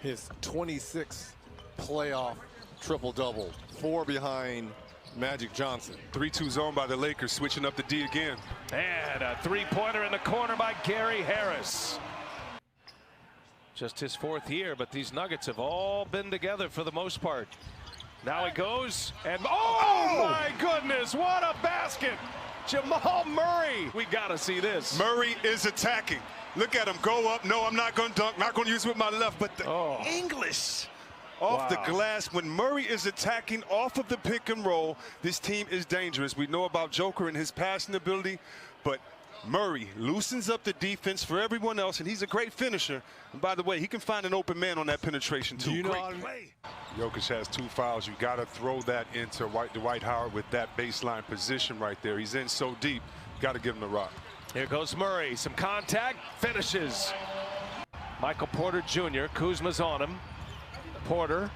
his 26th playoff triple-double. 4 behind Magic Johnson. 3-2 zone by the Lakers, switching up the D again. And a three-pointer in the corner by Gary Harris. Just his 4th year, but these Nuggets have all been together for the most part. Now he goes, and oh my goodness, what a basket! Jamal Murray, we gotta see this. Murray is attacking. Look at him go up. No, I'm not going to dunk. Not going to use it with my left, but the English off the glass. When Murray is attacking off of the pick and roll, this team is dangerous. We know about Joker and his passing ability, but Murray loosens up the defense for everyone else, and he's a great finisher. And by the way, he can find an open man on that penetration too. You know great play. Jokic has 2 fouls. You got to throw that into Dwight Howard with that baseline position right there. He's in so deep. Got to give him the rock. Here goes Murray, some contact, finishes. Michael Porter Jr., Kuzma's on him. Porter,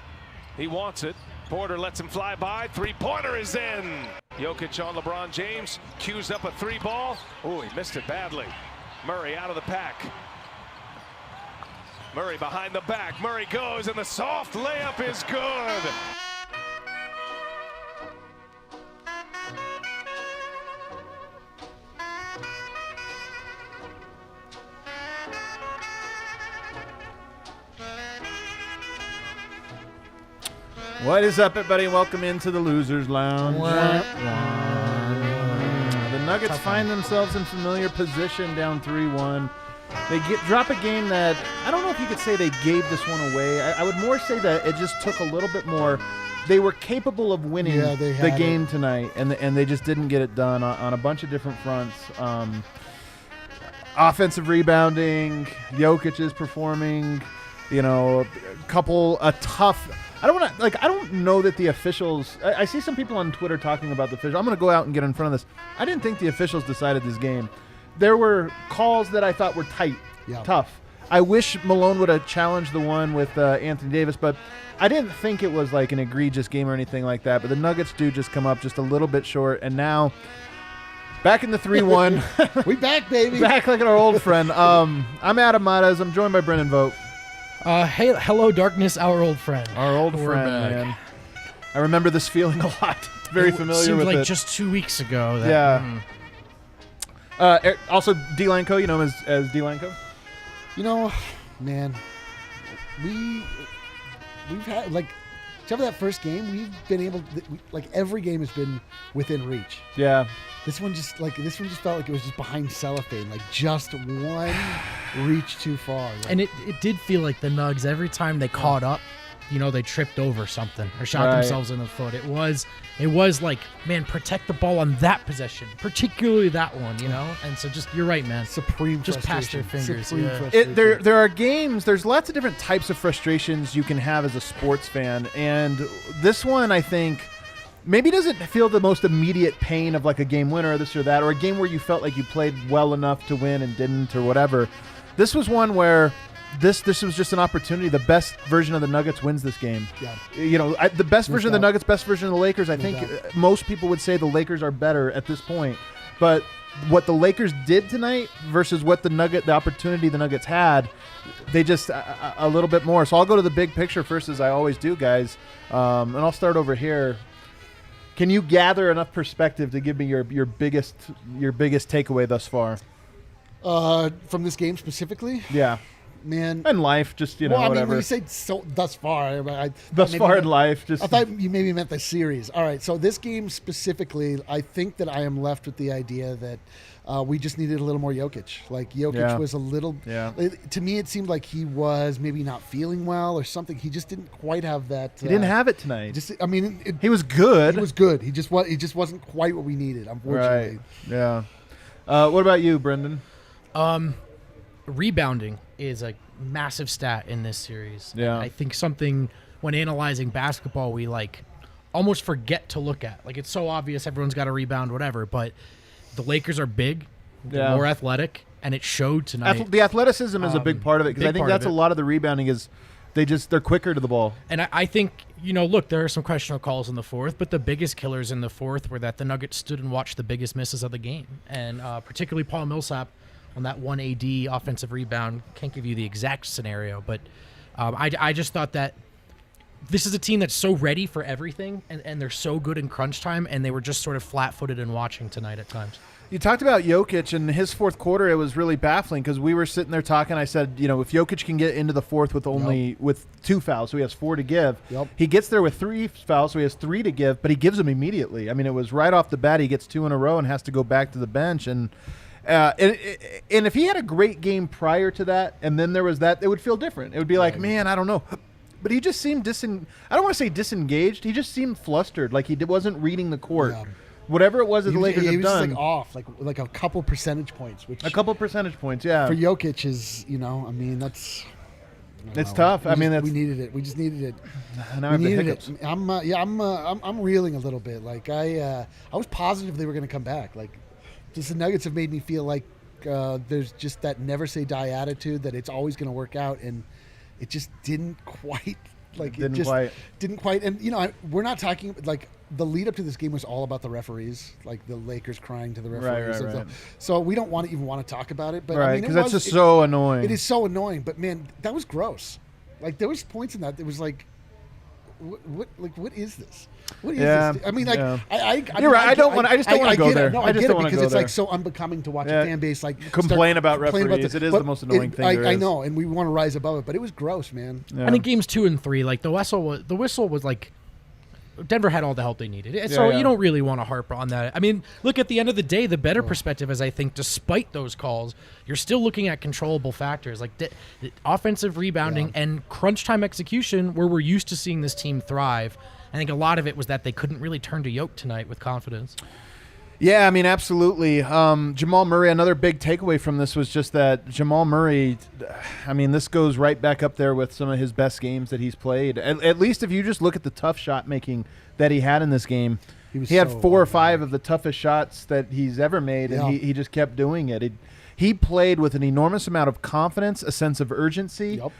he wants it. Porter lets him fly by, 3-pointer is in. Jokic on LeBron James, cues up a 3-ball. Oh, he missed it badly. Murray out of the pack. Murray behind the back, Murray goes, and the soft layup is good. What is up, everybody? Welcome into the Losers Lounge. The Nuggets find themselves in familiar position, down 3-1. They drop a game that I don't know if you could say they gave this one away. I would more say that it just took a little bit more. They were capable of winning the game tonight, and they just didn't get it done on a bunch of different fronts. Offensive rebounding, Jokic is performing. You know, a tough. I don't know that the officials. I see some people on Twitter talking about the officials. I'm going to go out and get in front of this. I didn't think the officials decided this game. There were calls that I thought were tight, tough. I wish Malone would have challenged the one with Anthony Davis, but I didn't think it was like an egregious game or anything like that. But the Nuggets do just come up just a little bit short, and now back in the 3-1. We back, baby. Back like our old friend. I'm Adam Matas. I'm joined by Brendan Vogt. Hey, hello, darkness, our old friend. Our old friend, man. I remember this feeling a lot. Very familiar with it. Seemed like just 2 weeks ago. Also, D. Lanco, you know him as D. Lanco? You know, man, we've had, like, except for that first game, we've been able to, every game has been within reach. Yeah. This one just felt like it was just behind cellophane, like just one reach too far. And it did feel like the Nugs, every time they caught up, you know, they tripped over something or shot themselves in the foot. It was like, man, protect the ball on that possession, particularly that one, you know? And so just, you're right, man. Supreme just past their fingers. There are games, there's lots of different types of frustrations you can have as a sports fan. And this one, I think, maybe doesn't feel the most immediate pain of like a game winner or this or that, or a game where you felt like you played well enough to win and didn't or whatever. This was one where this was just an opportunity. The best version of the Nuggets wins this game. Yeah. You know, the best version of the Nuggets, best version of the Lakers. I think most people would say the Lakers are better at this point. But what the Lakers did tonight versus what the opportunity the Nuggets had, they just a little bit more. So I'll go to the big picture first, as I always do, guys. And I'll start over here. Can you gather enough perspective to give me your biggest takeaway thus far? From this game specifically? Yeah. Man. And life, just, you know, whatever. whatever. When you say thus far, thus far in life. I thought you maybe meant the series. All right, so this game specifically, I think that I am left with the idea that we just needed a little more Jokic. Like, Jokic was a little... Yeah. To me, it seemed like he was maybe not feeling well or something. He just didn't quite have that... he didn't have it tonight. He was good. He was good. He just wasn't quite what we needed, unfortunately. Right. Yeah. What about you, Brendan? Rebounding is a massive stat in this series. Yeah. I think something, when analyzing basketball, we almost forget to look at. Like, it's so obvious everyone's got to rebound, whatever, but the Lakers are big, they're more athletic, and it showed tonight. The athleticism is a big part of it, because I think that's a lot of the rebounding is they're quicker to the ball. And I think, you know, look, there are some questionable calls in the fourth, but the biggest killers in the fourth were that the Nuggets stood and watched the biggest misses of the game, and particularly Paul Millsap on that one AD offensive rebound. Can't give you the exact scenario, but I just thought that this is a team that's so ready for everything, and they're so good in crunch time, and they were just sort of flat-footed in watching tonight at times. You talked about Jokic and his fourth quarter. It was really baffling because we were sitting there talking. I said, if Jokic can get into the fourth with with 2 fouls, so he has 4 to give. Yep. He gets there with 3 fouls, so he has 3 to give, but he gives them immediately. I mean, it was right off the bat. He gets 2 in a row and has to go back to the bench. And if he had a great game prior to that, and then there was that, it would feel different. It would be like, man, I don't know. But he just seemed I don't want to say disengaged. He just seemed flustered, like he wasn't reading the court. Yeah. Whatever it was that the Lakers have done. He was just like a couple percentage points. A couple percentage points, yeah. For Jokic is, I mean, that's... It's tough. We needed it. We just needed it. Now we needed it. I'm reeling a little bit. Like I was positive they were going to come back. Like, just the Nuggets have made me feel like there's just that never say die attitude that it's always going to work out, and it just didn't quite. Didn't quite. And we're not talking like the lead up to this game was all about the referees, like the Lakers crying to the referees. Right. So we don't even want to talk about it. But right, because that's just so annoying. It is so annoying. But man, that was gross. Like there was points in that was like, what is this? What is this? I mean, like, yeah. You're right. I just don't want to go there. No, I just don't want to go there. It's like so unbecoming to watch a fan base complain about referees. It is the most annoying thing there is. I know, and we want to rise above it, but it was gross, man. Yeah. And in games 2 and 3, like the whistle was like Denver had all the help they needed. So you don't really want to harp on that. I mean, look, at the end of the day, the better perspective is I think despite those calls, you're still looking at controllable factors like the offensive rebounding and crunch time execution where we're used to seeing this team thrive. I think a lot of it was that they couldn't really turn to Jokic tonight with confidence. Yeah, I mean, absolutely. Jamal Murray, another big takeaway from this was just that Jamal Murray, I mean, this goes right back up there with some of his best games that he's played. At least if you just look at the tough shot making that he had in this game, he had 4 or 5 of the toughest shots that he's ever made, and he just kept doing it. He played with an enormous amount of confidence, a sense of urgency. Yep.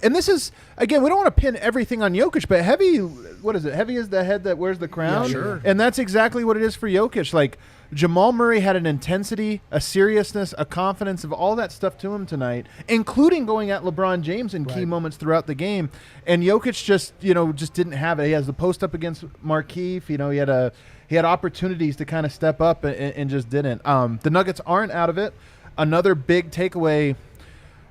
And this is, again, we don't want to pin everything on Jokic, but heavy, what is it? Heavy is the head that wears the crown. Yeah, sure. And that's exactly what it is for Jokic. Like, Jamal Murray had an intensity, a seriousness, a confidence of all that stuff to him tonight, including going at LeBron James in key moments throughout the game. And Jokic just didn't have it. He has the post up against Markieff. He had opportunities to kind of step up and just didn't. The Nuggets aren't out of it. Another big takeaway.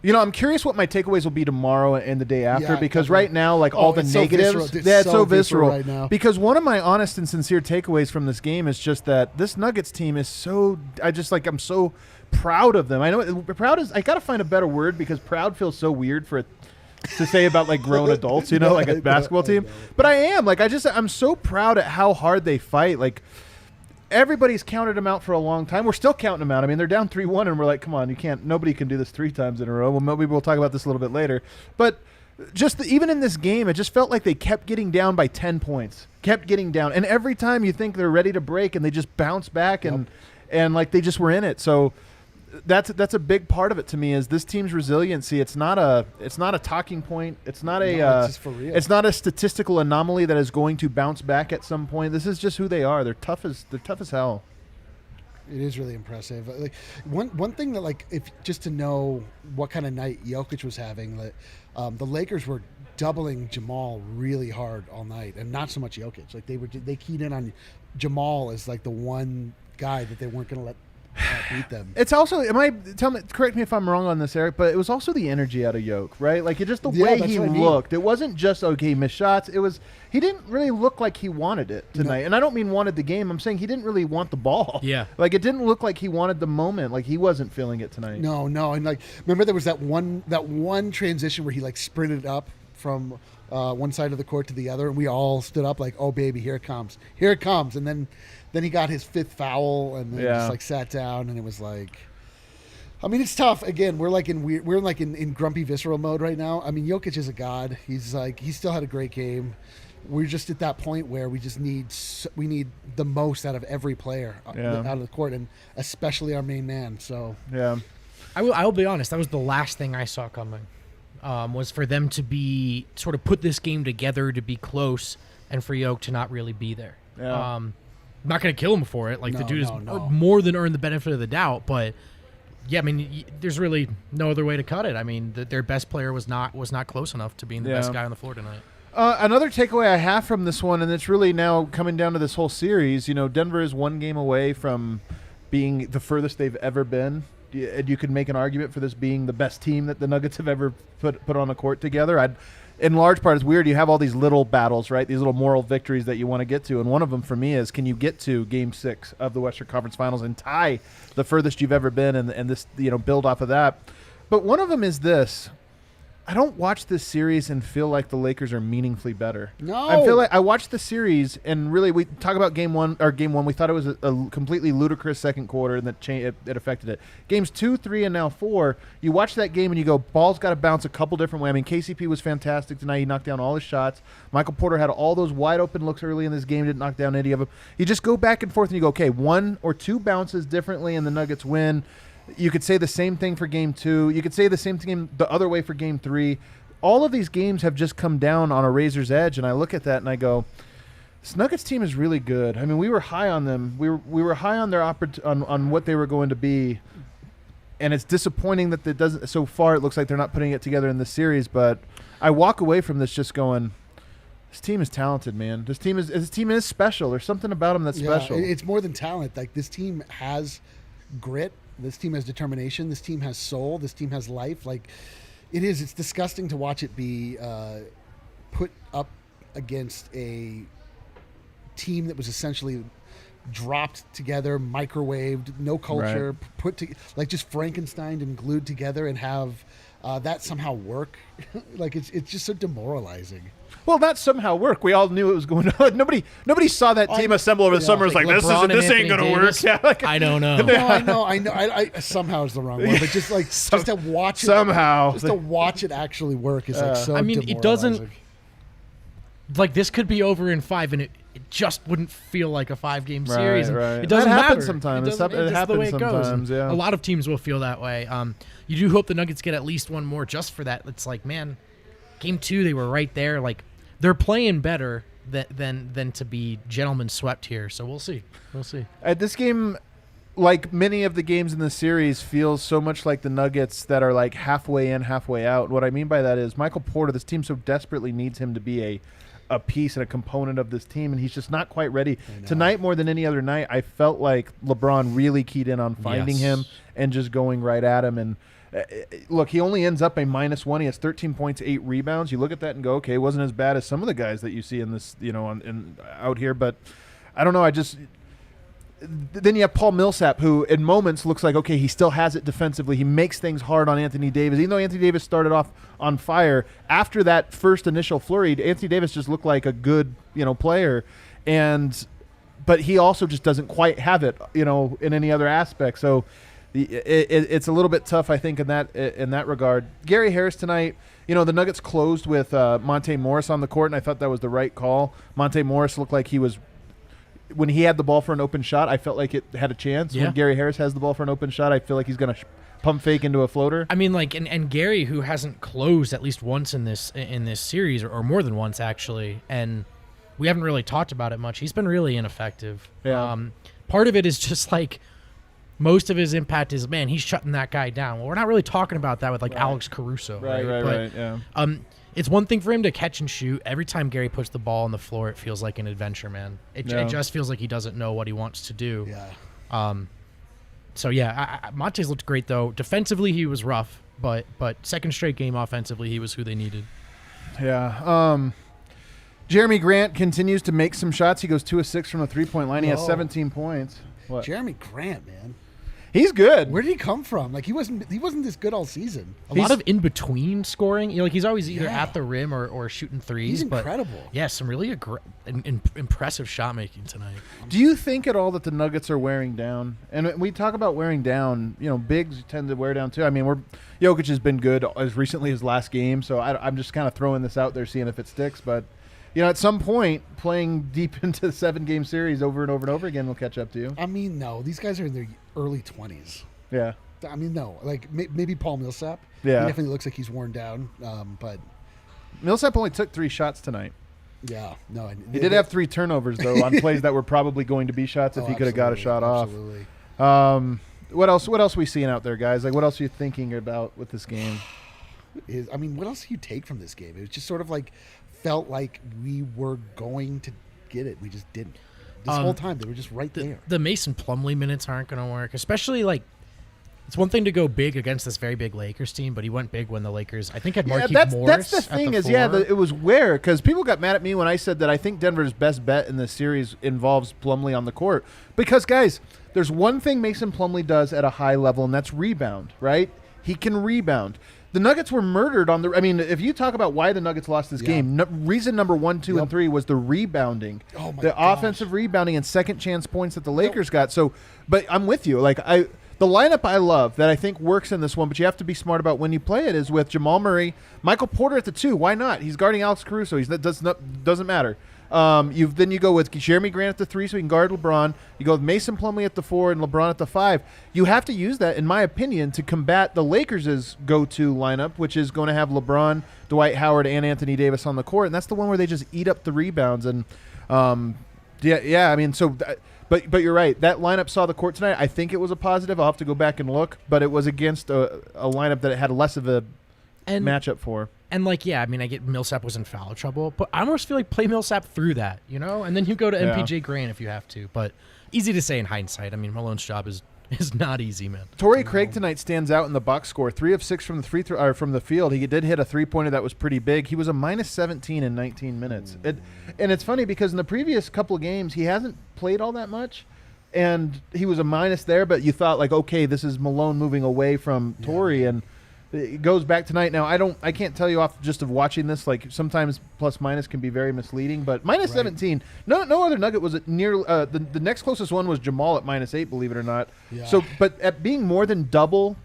I'm curious what my takeaways will be tomorrow and the day after, because right now, like all the negatives, it's so visceral right now. Because one of my honest and sincere takeaways from this game is just that this Nuggets team is so. I'm so proud of them. I know proud is. I got to find a better word because proud feels so weird to say about like grown adults, like a basketball team. But I am I'm so proud at how hard they fight. Like. Everybody's counted them out for a long time. We're still counting them out. I mean, they're down 3-1, and we're like, come on, nobody can do this 3 times in a row. Well, maybe we'll talk about this a little bit later. But even in this game, it just felt like they kept getting down by 10 points, kept getting down. And every time you think they're ready to break, and they just bounce back, and like they just were in it. So that's a big part of it to me is this team's resiliency. It's not a talking point. It's not it's just for real. It's not a statistical anomaly that is going to bounce back at some point. This is just who they are. They're tough as hell. It is really impressive. Like one thing that if just to know what kind of night Jokic was having, the Lakers were doubling Jamal really hard all night, and not so much Jokic. Like they keyed in on Jamal as like the one guy that they weren't going to let beat them. It's also, correct me if I'm wrong on this, Eric, but it was also the energy out of Jokic, right? Like just the way he looked. It wasn't just missed shots. It was he didn't really look like he wanted it tonight. No. And I don't mean wanted the game. I'm saying he didn't really want the ball. Yeah. Like it didn't look like he wanted the moment. Like he wasn't feeling it tonight. No. And remember there was that one transition where he sprinted up from one side of the court to the other, and we all stood up like, oh baby, here it comes, and then he got his 5th foul, and then just sat down, and it was like, I mean, it's tough. Again, we're in grumpy visceral mode right now. I mean, Jokic is a god. He's he still had a great game. We're just at that point where we just need the most out of every player out of the court, and especially our main man. So I will be honest. That was the last thing I saw coming. Was for them to be sort of put this game together to be close, and for Jokic to not really be there. Yeah. I'm not going to kill him for it. Like the dude has more than earned the benefit of the doubt, but yeah, I mean, there's really no other way to cut it. I mean, their best player was not close enough to being the best guy on the floor tonight. Another takeaway I have from this one, and it's really now coming down to this whole series, Denver is one game away from being the furthest they've ever been. You could make an argument for this being the best team that the Nuggets have ever put on the court together. In large part, it's weird. You have all these little battles, right? These little moral victories that you want to get to. And one of them for me is, can you get to Game 6 of the Western Conference Finals and tie the furthest you've ever been and this, build off of that? But one of them is this. I don't watch this series and feel like the Lakers are meaningfully better. No. I feel like I watched the series and really we talk about game one. We thought it was a completely ludicrous second quarter and that it affected it. Games 2, 3, and now 4, you watch that game and you go, ball's got to bounce a couple different ways. I mean, KCP was fantastic tonight. He knocked down all his shots. Michael Porter had all those wide open looks early in this game, didn't knock down any of them. You just go back and forth and you go, okay, 1 or 2 bounces differently and the Nuggets win. You could say the same thing for Game 2. You could say the same thing the other way for Game 3. All of these games have just come down on a razor's edge, and I look at that and I go, this Nuggets team is really good. I mean, we were high on them. We were high on their on what they were going to be, and it's disappointing that it doesn't. So far, it looks like they're not putting it together in this series. But I walk away from this just going, this team is talented, man. This team is special. There's something about them that's special. It's more than talent. Like, this team has grit. This team has determination. This team has soul. This team has life. Like, it's disgusting to watch it be put up against a team that was essentially dropped together, microwaved, no culture, like just Frankensteined and glued together, and have that somehow work. Like, it's just so demoralizing. Well, that somehow work. We all knew it was going to. Nobody saw that team assemble over the summer. It's like this ain't going to work. Yeah, like, I don't know. No, I know. I somehow is the wrong word, but just like just to watch it somehow, just to watch it actually work is like so. I mean, it doesn't. Like, this could be over in 5, and it just wouldn't feel like a 5-game series. Right. It doesn't happen matter. Sometimes. It happens the way it sometimes. Goes. Yeah. A lot of teams will feel that way. You do hope the Nuggets get at least one more just for that. It's like, man, Game 2 they were right there. Like, they're playing better than to be gentlemen swept here. So we'll see. This game, like many of the games in the series, feels so much like the Nuggets that are like halfway in, halfway out. What I mean by that is Michael Porter, this team so desperately needs him to be a piece and a component of this team, and he's just not quite ready. Tonight, more than any other night, I felt like LeBron really keyed in on finding him and just going right at him. And look, he only ends up a -1. He has 13 points, 8 rebounds. You look at that and go, okay, it wasn't as bad as some of the guys that you see in this, out here. But I don't know. Then you have Paul Millsap, who in moments looks like, okay, he still has it defensively. He makes things hard on Anthony Davis. Even though Anthony Davis started off on fire, after that first initial flurry, Anthony Davis just looked like a good, player. But he also just doesn't quite have it, in any other aspect. So it's a little bit tough, I think, in that regard. Gary Harris tonight, the Nuggets closed with Monte Morris on the court, and I thought that was the right call. Monte Morris looked like he was – when he had the ball for an open shot, I felt like it had a chance. Yeah. When Gary Harris has the ball for an open shot, I feel like he's going to pump fake into a floater. I mean, like, and Gary, who hasn't closed at least once in this series, or more than once, actually, and we haven't really talked about it much. He's been really ineffective. Yeah. Part of it is just like most of his impact is, man, he's shutting that guy down. Well, we're not really talking about that with, like, Alex Caruso. Right, yeah. It's one thing for him to catch and shoot. Every time Gary puts the ball on the floor, it feels like an adventure, man. It just feels like he doesn't know what he wants to do. Yeah. So, yeah, Monte's looked great, though. Defensively, he was rough, but second straight game offensively, he was who they needed. Yeah. Jeremy Grant continues to make some shots. He goes 2 of 6 from the three-point line. He has 17 points. What? Jeremy Grant, man. He's good. Where did he come from? Like, he wasn't this good all season. A lot of in-between scoring. He's always either at the rim or shooting threes. He's incredible. But yeah, some really impressive shot making tonight. Do you think at all that the Nuggets are wearing down? And we talk about wearing down. Bigs tend to wear down too. I mean, Jokic has been good as recently as last game, so I'm just kind of throwing this out there, seeing if it sticks. But at some point, playing deep into the 7-game series over and over and over again will catch up to you. I mean, no, these guys are in their early 20s. Yeah. I mean, no, like maybe Paul Millsap. Yeah. He definitely looks like he's worn down. But Millsap only took 3 shots tonight. Yeah. No. He did have 3 turnovers though on plays that were probably going to be shots if he could have got a shot off. Absolutely. What else are we seeing out there, guys? Like, what else are you thinking about with this game? What else do you take from this game? It was just sort of like felt like we were going to get it. We just didn't. This whole time they were just right there. The Mason Plumlee minutes aren't going to work, especially like. It's one thing to go big against this very big Lakers team, but he went big when the Lakers, I think, had Markieff Morris. That's the thing it was where, because people got mad at me when I said that I think Denver's best bet in this series involves Plumlee on the court. Because, guys, there's one thing Mason Plumlee does at a high level, and that's rebound, right? He can rebound. The Nuggets were murdered on the – I mean, if you talk about why the Nuggets lost this game, reason number 1, 2, and 3 was the rebounding. Oh, my the offensive rebounding and second chance points that the Lakers got. So, but I'm with you. Like, the lineup I love that I think works in this one, but you have to be smart about when you play it, is with Jamal Murray, Michael Porter at the 2. Why not? He's guarding Alex Caruso. Doesn't matter. Then you go with Jeremy Grant at the 3 so he can guard LeBron. You go with Mason Plumlee at the 4 and LeBron at the 5. You have to use that, in my opinion, to combat the Lakers' go-to lineup, which is going to have LeBron, Dwight Howard, and Anthony Davis on the court, and that's the one where they just eat up the rebounds. And I mean, so. But you're right. That lineup saw the court tonight. I think it was a positive. I'll have to go back and look. But it was against a lineup that it had less of a matchup for. And, like, I mean, I get Millsap was in foul trouble. But I almost feel like play Millsap through that, you know? And then you go to MPJ Grant if you have to. But easy to say in hindsight. I mean, Malone's job is not easy, man. Torrey Craig tonight stands out in the box score. 3 of 6 from the free throw or from the field. He did hit a 3-pointer that was pretty big. He was a minus 17 in 19 minutes. And it's funny because in the previous couple of games he hasn't played all that much, and he was a minus there. But you thought, like, okay, this is Malone moving away from Torrey, and it goes back tonight. Now I can't tell you off just of watching this. Like, sometimes plus minus can be very misleading, but minus 17. No other Nugget was near. The next closest one was Jamal at minus 8. Believe it or not. Yeah. So, but at being more than double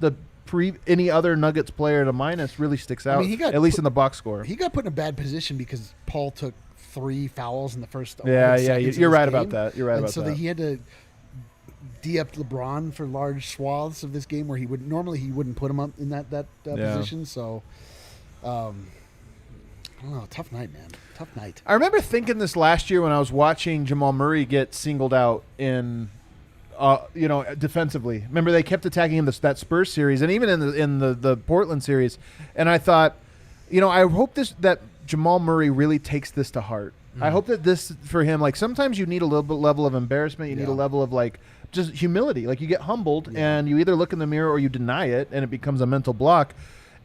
any other Nuggets player at a minus really sticks out. I mean, at least in the box score. He got put in a bad position because Paul took 3 fouls in the first. You're right about that. You're right about that. So he had to de-up LeBron for large swaths of this game where he wouldn't put him up in that position. So, I don't know. Tough night, man. Tough night. I remember thinking this last year when I was watching Jamal Murray get singled out in, defensively. Remember they kept attacking him that Spurs series and even in the Portland series, and I thought, I hope that Jamal Murray really takes this to heart. I hope that this for him, like, sometimes you need a little bit level of embarrassment. You need a level of, like, just humility. Like, you get humbled and you either look in the mirror or you deny it, and it becomes a mental block.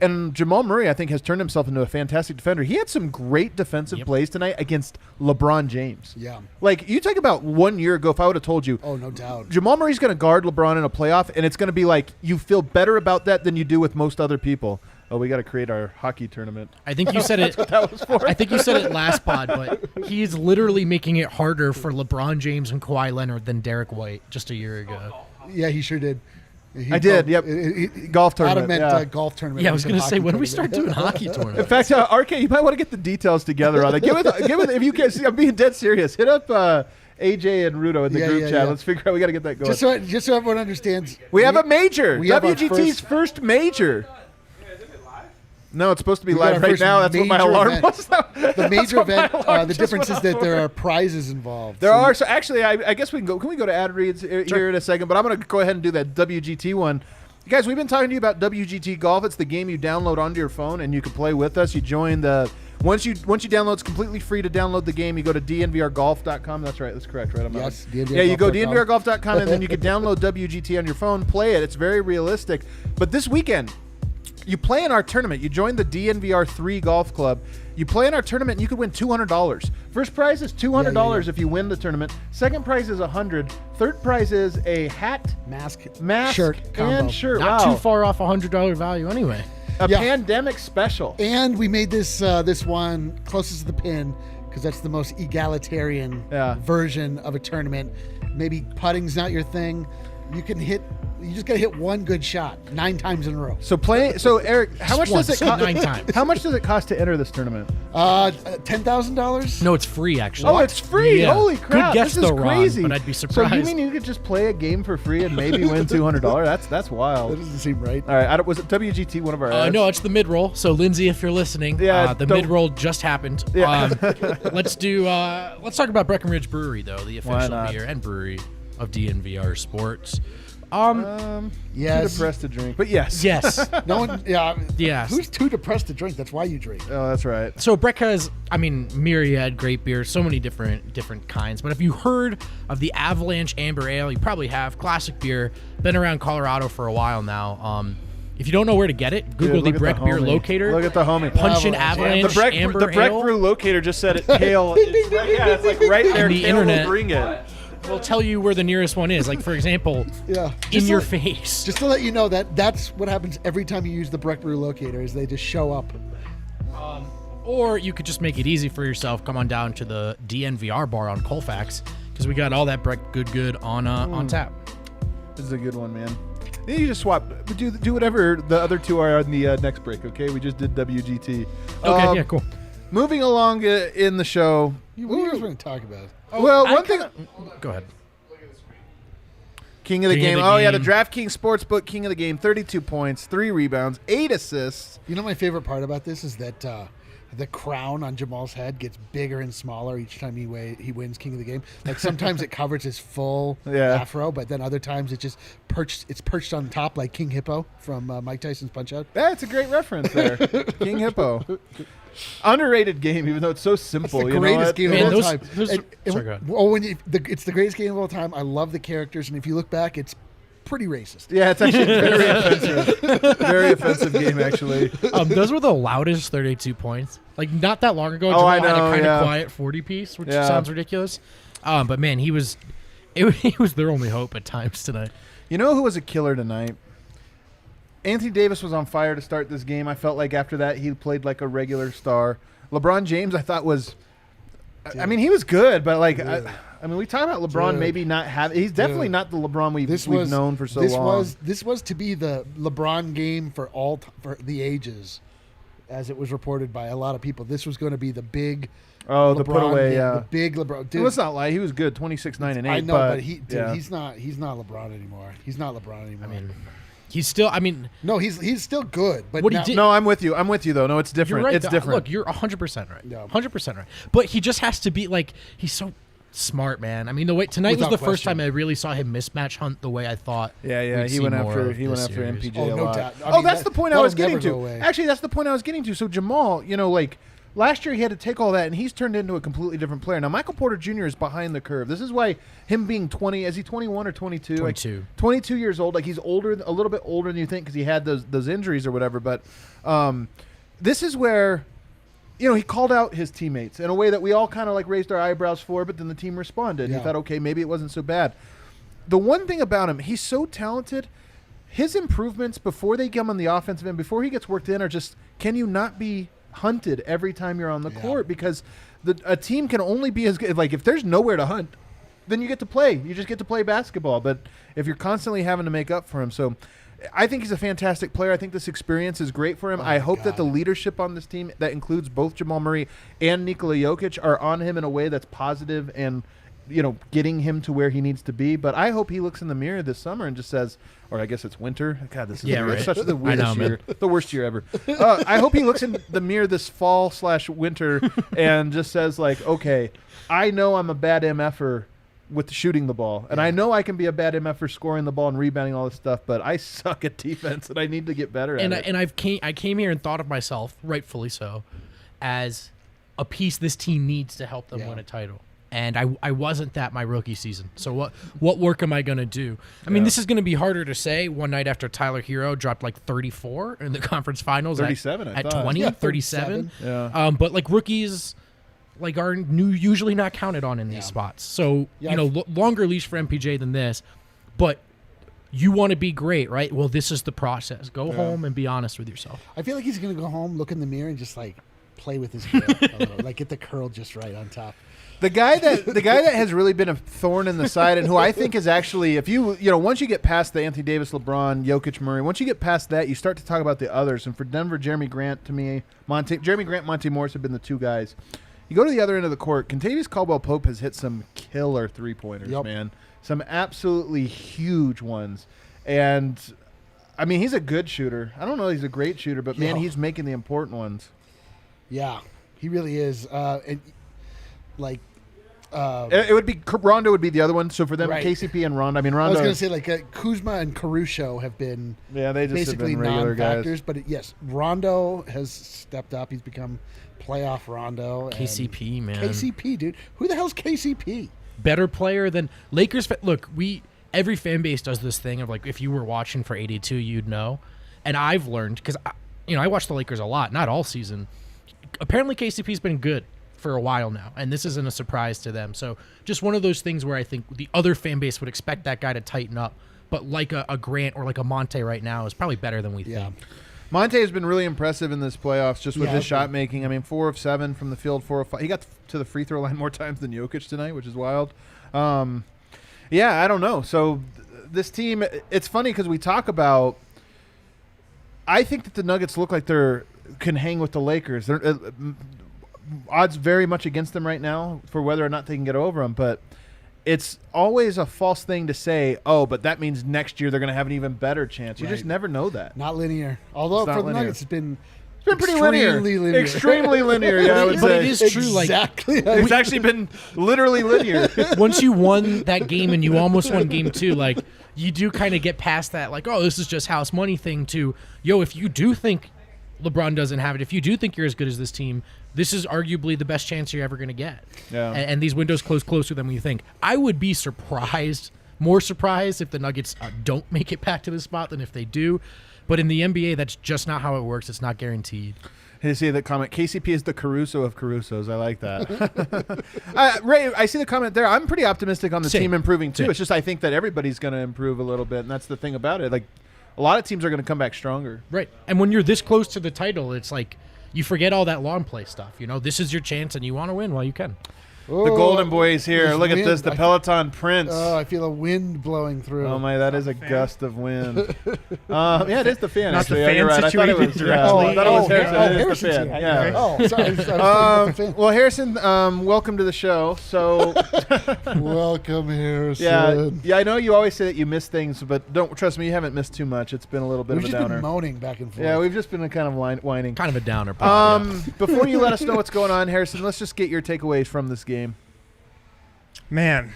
And Jamal Murray, I think, has turned himself into a fantastic defender. He had some great defensive plays tonight against LeBron James. Yeah. Like, you talk about 1 year ago, if I would have told you, oh, no doubt, Jamal Murray's going to guard LeBron in a playoff, and it's going to be like you feel better about that than you do with most other people. Oh, we got to create our hockey tournament. I think you said it. That was for. I think you said it last pod, but he's literally making it harder for LeBron James and Kawhi Leonard than Derek White just a year ago. Yeah, he sure did. I did. Yep. Golf tournament. Adam meant golf tournament. Yeah, I was going to say, when do we start doing hockey tournaments? In fact, RK, you might want to get the details together on it. Give it. If you can see, I'm being dead serious. Hit up AJ and Rudo in the group chat. Yeah. Let's figure out. We got to get that going. Just so everyone understands, we have a major. WGT's first major. No, it's supposed to be live right now. That's what my alarm was. The major event, the difference is that there are prizes involved. There are. So actually, I guess we can go. Can we go to ad reads here in a second? But I'm going to go ahead and do that WGT one. You guys, we've been talking to you about WGT Golf. It's the game you download onto your phone, and you can play with us. You join the once you download, it's completely free to download the game. You go to dnvrgolf.com. That's right. That's correct, right? Yes. You go dnvrgolf.com, and then you can download WGT on your phone. Play it. It's very realistic. But this weekend, you play in our tournament. You join the DNVR 3 Golf Club. You play in our tournament, and you could win $200. First prize is $200 if you win the tournament. Second prize is $100. Third prize is a hat, mask, shirt, and shirt. Not too far off $100 value anyway. A pandemic special. And we made this one closest to the pin because that's the most egalitarian version of a tournament. Maybe putting's not your thing. You just got to hit one good shot 9 times in a row. So Eric, how much does it cost? 9 times. How much does it cost to enter this tournament? $10,000. No, it's free actually. Oh, it's free! Yeah. Holy crap! Good guess, this is though, crazy. Ron, but I'd be surprised. So you mean you could just play a game for free and maybe win $200? That's wild. That doesn't seem right. All right, was it WGT one of our ads? No, it's the mid roll. So Lindsay, if you're listening, the mid roll just happened. Yeah. Let's talk about Breckenridge Brewery though, the official beer and brewery of DNVR Sports. Yes. Too depressed to drink, but yes. Yes. No one. Yeah. Yes. Who's too depressed to drink? That's why you drink. Oh, that's right. So Breck has, myriad great beers, so many different kinds. But if you heard of the Avalanche Amber Ale, you probably have. Classic beer, been around Colorado for a while now. If you don't know where to get it, Google Dude, the Breck Beer Locator. Look at the homie. Punch in Avalanche Amber The Breck Ale. Brew Locator just said it. Kale. It's like right there. The Kale internet. will bring it. We'll tell you where the nearest one is. Like, for example, Yeah. in your face. Just to let you know that's what happens every time you use the Breck Brew Locator is they just show up. Or you could just make it easy for yourself. Come on down to the DNVR bar on Colfax because we got all that Breck good on tap. This is a good one, man. You just swap. Do whatever the other two are on the next break, okay? We just did WGT. Okay, yeah, cool. Moving along in the show. What are you guys going to talk about? Well, one thing. Go ahead. King of the King of game. the Oh, yeah, the game. DraftKings Sportsbook King of the game. 32 points, 3 rebounds, 8 assists. You know my favorite part about this is that the crown on Jamal's head gets bigger and smaller each time he wins King of the Game. Like sometimes it covers his full afro, but then other times it's perched on top like King Hippo from Mike Tyson's Punch-Out. That's a great reference there. King Hippo. Underrated game, even though it's so simple. It's the you know greatest what? game Man, of all those- time. those- And sorry, go ahead. it's the greatest game of all time. I love the characters, and if you look back, it's pretty racist. Yeah, it's actually very offensive. Very offensive game, actually. Those were the loudest 32 points. Like, not that long ago, Oh, Jamal I had a know, kind yeah. of quiet 40 piece, which Yeah. sounds ridiculous. But man, he was their only hope at times tonight. You know who was a killer tonight? Anthony Davis was on fire to start this game. I felt like after that he played like a regular star. LeBron James, I thought was, I mean, he was good, but like, I mean, we talk about LeBron Dude. maybe not having. He's definitely not the LeBron we've known for so long. This was to be the LeBron game for the ages, as it was reported by a lot of people. This was going to be the big. Oh, LeBron the put away, game, yeah. the big LeBron. Dude, Let's not lie, he was good, 26, 9, and 8. I know, but he's not LeBron anymore. He's not LeBron anymore. I mean, he's still. no, he's still good. But What he now- did- No, I'm with you. I'm with you, though. No, it's you're different. right. It's different. Look, you're 100% right. Yeah. 100% right. But he just has to be like, he's so smart, man. I mean, the way tonight Without was the first question. time I really saw him mismatch hunt the way I thought. Yeah, we'd he see went more after of this series. MPJ Oh, a no lot. doubt. I Oh, mean, that's the point I was that'll getting never to. go away. Actually, that's the point I was getting to. So Jamal, you know, like last year he had to take all that, and he's turned into a completely different player. Now Michael Porter Jr. is behind the curve. This is why him being 20, is he 21 or 22? 22. Like, 22 years old. Like he's older, a little bit older than you think because he had those injuries or whatever. But this is where. You know, he called out his teammates in a way that we all kind of like raised our eyebrows for, but then the team responded. Yeah. He thought, okay, maybe it wasn't so bad. The one thing about him, he's so talented. His improvements before they get him on the offensive end, before he gets worked in, are just, can you not be hunted every time you're on the court? Because a team can only be as good. Like, if there's nowhere to hunt, then you get to play. You just get to play basketball. But if you're constantly having to make up for him. So I think he's a fantastic player. I think this experience is great for him. I hope that the leadership on this team, that includes both Jamal Murray and Nikola Jokic, are on him in a way that's positive and, you know, getting him to where he needs to be. But I hope he looks in the mirror this summer and just says, or I guess it's winter. God, this is it's such the weirdest year. The worst year ever. I hope he looks in the mirror this fall/winter and just says, like, okay, I know I'm a bad MFer with shooting the ball. And I know I can be a bad MFer scoring the ball and rebounding all this stuff, but I suck at defense and I need to get better at it. And I came here and thought of myself, rightfully so, as a piece this team needs to help them win a title. And I wasn't that my rookie season. So what work am I going to do? I mean, this is going to be harder to say one night after Tyler Hero dropped like 34 in the conference finals. 37, at I thought. 20, Yeah, 37. Yeah. But like rookies like are usually not counted on in these spots. So, you know, longer leash for MPJ than this. But you want to be great, right? Well, this is the process. Go home and be honest with yourself. I feel like he's going to go home, look in the mirror, and just like play with his hair a little, like get the curl just right on top. The guy that has really been a thorn in the side, and who I think is actually, if you know, once you get past the Anthony Davis, LeBron, Jokic, Murray, once you get past that, you start to talk about the others. And for Denver, Jeremy Grant, to me, Monte Morris have been the two guys. You go to the other end of the court. Kentavious Caldwell-Pope has hit some killer three-pointers, man. Some absolutely huge ones. And, I mean, he's a good shooter. I don't know if he's a great shooter, but, man, he's making the important ones. Yeah, he really is. And, like, It would be Rondo would be the other one. So for them, Right. KCP and Rondo. I mean, Rondo. I was going to say like Kuzma and Caruso have been they just basically have been regular non-factors. guys. But yes, Rondo has stepped up. He's become playoff Rondo. KCP, man. KCP, dude. Who the hell's KCP? Better player than Lakers. Look, every fan base does this thing of like, if you were watching for 82, you'd know. And I've learned, because I watch the Lakers a lot, not all season. Apparently KCP's been good for a while now, and this isn't a surprise to them. So just one of those things where I think the other fan base would expect that guy to tighten up, but like a Grant or like a Monte right now is probably better than we think. Monte has been really impressive in this playoffs just with his shot making. I mean, 4 of 7 from the field, 4 of 5. He got to the free throw line more times than Jokic tonight, which is wild. I don't know. So this team, it's funny because we talk about, I think that the Nuggets look like can hang with the Lakers. They're odds very much against them right now for whether or not they can get over them, but it's always a false thing to say, but that means next year they're going to have an even better chance. You just never know that. Not linear. Although for the Nuggets, it's been pretty linear. Extremely linear, I would but say. it is true. Exactly. It's actually been literally linear. Once you won that game and you almost won game 2, like you do kind of get past that, like, this is just house money thing to, if you do think LeBron doesn't have it, if you do think you're as good as this team, this is arguably the best chance you're ever going to get. Yeah. And these windows close closer than we think. I would be more surprised if the Nuggets don't make it back to this spot than if they do. But in the NBA, that's just not how it works. It's not guaranteed. I see the comment. KCP is the Caruso of Carusos. I like that. Ray, I see the comment there. I'm pretty optimistic on the team improving too. It's just I think that everybody's going to improve a little bit, and that's the thing about it. Like a lot of teams are going to come back stronger. Right. And when you're this close to the title, it's like you forget all that long play stuff. This is your chance, and you want to win while you can. The Golden Boys here. Look at this. The Peloton Prince. Oh, I feel a wind blowing through. Oh, my. That is a gust of wind. It is the fan. Not actually. the fan you're right. situation I thought it was directly. I thought it was Harrison. It is Harrison's the fan. here. Yeah. Oh, sorry. I was the fan. Well, Harrison, welcome to the show. So, Welcome, Harrison. yeah. I know you always say that you miss things, but don't trust me. You haven't missed too much. It's been a little bit We've of a just downer. been moaning back and forth. Yeah, we've just been kind of whining. Kind of a downer. Pod, Before you let us know what's going on, Harrison, let's just get your takeaways from this game. Man,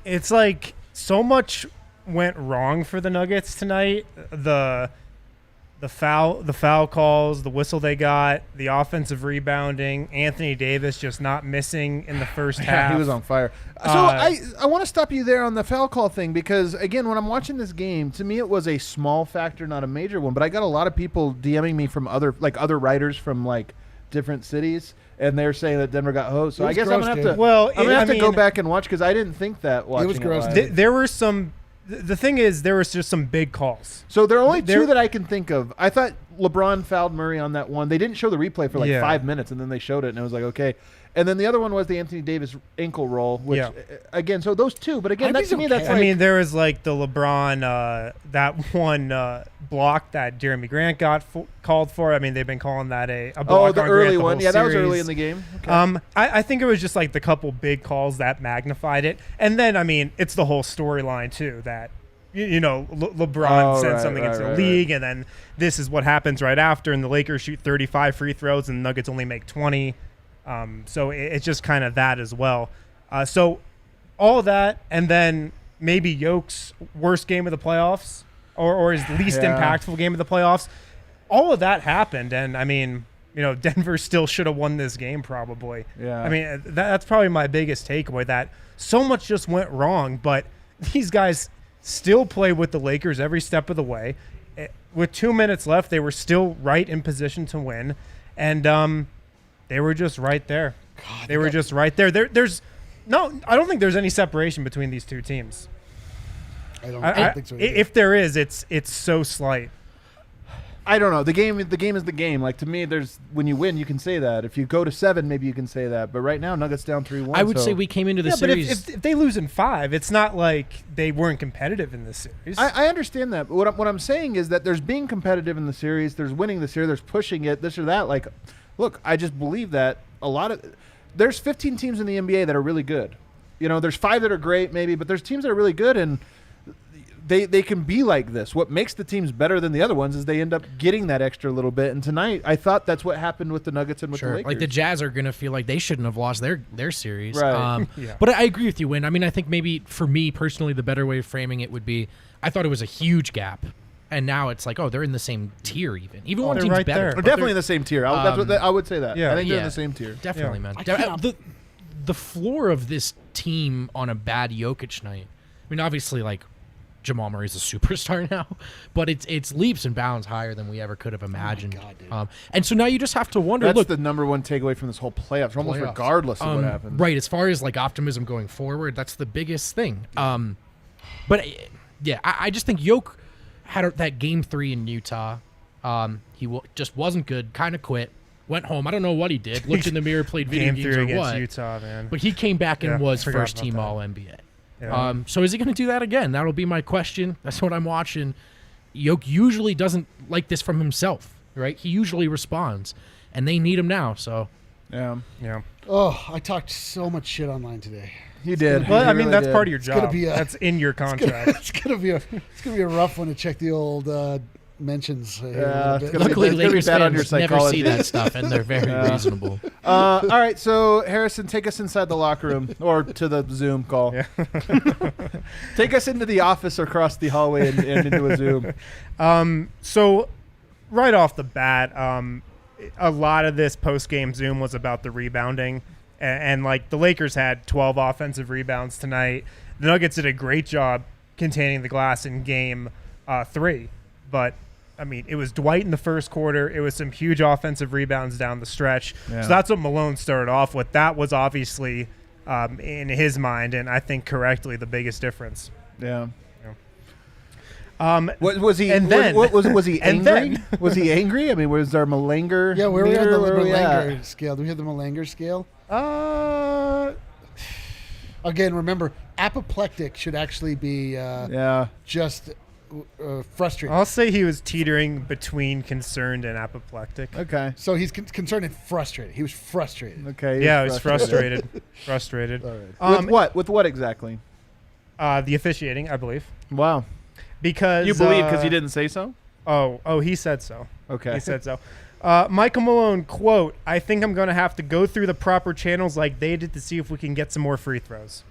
it's like so much went wrong for the Nuggets tonight. The foul calls, the whistle they got, the offensive rebounding, Anthony Davis just not missing in the first half. He was on fire. So I want to stop you there on the foul call thing because, again, when I'm watching this game, to me it was a small factor, not a major one. But I got a lot of people DMing me from other writers from different cities, and they're saying that Denver got hosed. So I guess I'm gonna have to go back and watch because I didn't think that. Watching it was gross. There were some. The thing is, there was just some big calls. So there are only two that I can think of. I thought LeBron fouled Murray on that one. They didn't show the replay for 5 minutes, and then they showed it, and it was like, okay. And then the other one was the Anthony Davis ankle roll, which, again, so those two. But again, to me, that's I mean, there was the LeBron, that one block that Jeremy Grant got called for. I mean, they've been calling that a block the on early Grant one. Yeah, that was early in the game. Okay. I think it was just the couple big calls that magnified it. And then, I mean, it's the whole storyline, too, that LeBron said something into the league, and then this is what happens right after, and the Lakers shoot 35 free throws, and the Nuggets only make 20. So it's just kind of that as well. So all that, and then maybe Jokic worst game of the playoffs, or his least impactful game of the playoffs. All of that happened, and I mean, Denver still should have won this game probably. Yeah. I mean, that's probably my biggest takeaway, that so much just went wrong, but these guys still play with the Lakers every step of the way. With 2 minutes left, they were still right in position to win, and they were just right there. They were just right there. There's no, I don't think there's any separation between these two teams. I don't think so either. If there is, it's so slight. I don't know. The game is the game. To me, when you win, you can say that. If you go to 7, maybe you can say that. But right now, Nuggets down 3-1. I would say we came into the series. But if they lose in 5, it's not like they weren't competitive in this series. I understand that. But what I'm saying is that there's being competitive in the series. There's winning the series. There's pushing it. This or that. Look, I just believe that there's 15 teams in the NBA that are really good. There's 5 that are great, maybe, but there's teams that are really good, and they can be like this. What makes the teams better than the other ones is they end up getting that extra little bit. And tonight, I thought that's what happened with the Nuggets and with the Lakers. Like the Jazz are going to feel like they shouldn't have lost their series. Right. But I agree with you, Win. I mean, I think maybe for me personally, the better way of framing it would be, I thought it was a huge gap. And now it's like, oh, they're in the same tier even one team's right better. there. They're definitely in the same tier. I would say that. Yeah. I think they're in the same tier. Definitely, man. The floor of this team on a bad Jokic night, I mean, obviously, like, Jamal Murray's a superstar now, but it's leaps and bounds higher than we ever could have imagined. Oh my God, dude. And so now you just have to wonder. That's look, the number one takeaway from this whole playoffs, almost regardless of what happens. Right, as far as like optimism going forward, that's the biggest thing. But yeah, I just think Jokic had that game 3 in Utah. He just wasn't good. Kind of quit. Went home. I don't know what he did. Looked in the mirror, played video games or what. Utah, man. But he came back and was first team All NBA. Yeah. So is he going to do that again? That'll be my question. That's what I'm watching. Jokic usually doesn't like this from himself, right? He usually responds, and they need him now. So yeah. Oh, I talked so much shit online today. You did. Well, I mean, really that's did. part of your job. gonna be That's in your contract. It's gonna be a rough one to check the old mentions. Luckily, Lakers bad on fans your never psychology. see that stuff, and they're very reasonable. All right, so Harrison, take us inside the locker room or to the Zoom call. Yeah. Take us into the office or across the hallway and into a Zoom. So right off the bat, a lot of this post-game Zoom was about the rebounding. And like the Lakers had 12 offensive rebounds tonight. The Nuggets did a great job containing the glass in game 3. But, I mean, it was Dwight in the first quarter. It was some huge offensive rebounds down the stretch. Yeah. So that's what Malone started off with. That was obviously, in his mind, and I think correctly, the biggest difference. Yeah. Was he? And then was he angry? Was he angry? I mean, was there a Malanger? Yeah, where are we on the Malanger scale? Do we have the Malanger scale? Again, remember, apoplectic should actually be just frustrated. I'll say he was teetering between concerned and apoplectic. Okay. So he's concerned and frustrated. He was frustrated. Okay. He was frustrated. Frustrated. All right. With what? With what exactly? The officiating, I believe. Wow. Because you believe because he didn't say so? Oh, he said so. Okay. He said so. Michael Malone, quote, "I think I'm going to have to go through the proper channels like they did to see if we can get some more free throws."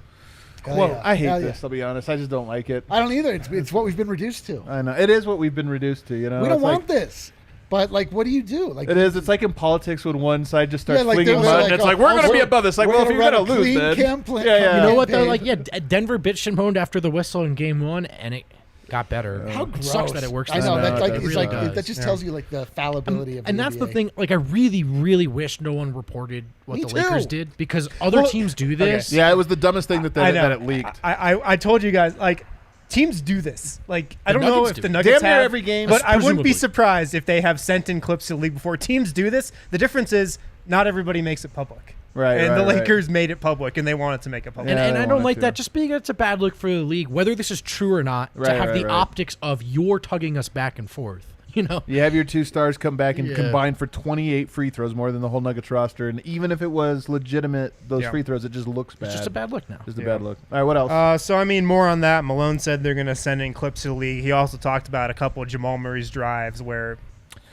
Well, I hate this, I'll be honest. I just don't like it. I don't either. It's what we've been reduced to. I know. It is what we've been reduced to, you know. We don't want this. But, like, what do you do? Like, it is. It's like in politics when one side just starts like flinging mud, and it's like, we're going to be above this. Like, well, if you're going to lose, then. You know what, though? Like, Denver bitched and moaned after the whistle in game 1, and it got better. How gross. Sucks that it works. I know. That that just tells you, like, the fallibility of the And that's NBA. the thing. Like, I really, really wish no one reported what the Lakers did, because other teams do this. Okay. Yeah, it was the dumbest thing that it leaked. I told you guys, like, teams do this. Like, I don't know if the Nuggets damn near every game, but I wouldn't be surprised if they have sent in clips to the league before. Teams do this. The difference is not everybody makes it public. Right. And the Lakers made it public, and they wanted to make it public. And I don't like that, just being it's a bad look for the league, whether this is true or not, to have the optics of you're tugging us back and forth. You know, you have your 2 stars come back and combine for 28 free throws, more than the whole Nuggets roster. And even if it was legitimate, those free throws, it just looks bad. It's just a bad look now. Just a bad look. All right, what else? So, I mean, more on that. Malone said they're going to send in clips to the league. He also talked about a couple of Jamal Murray's drives where,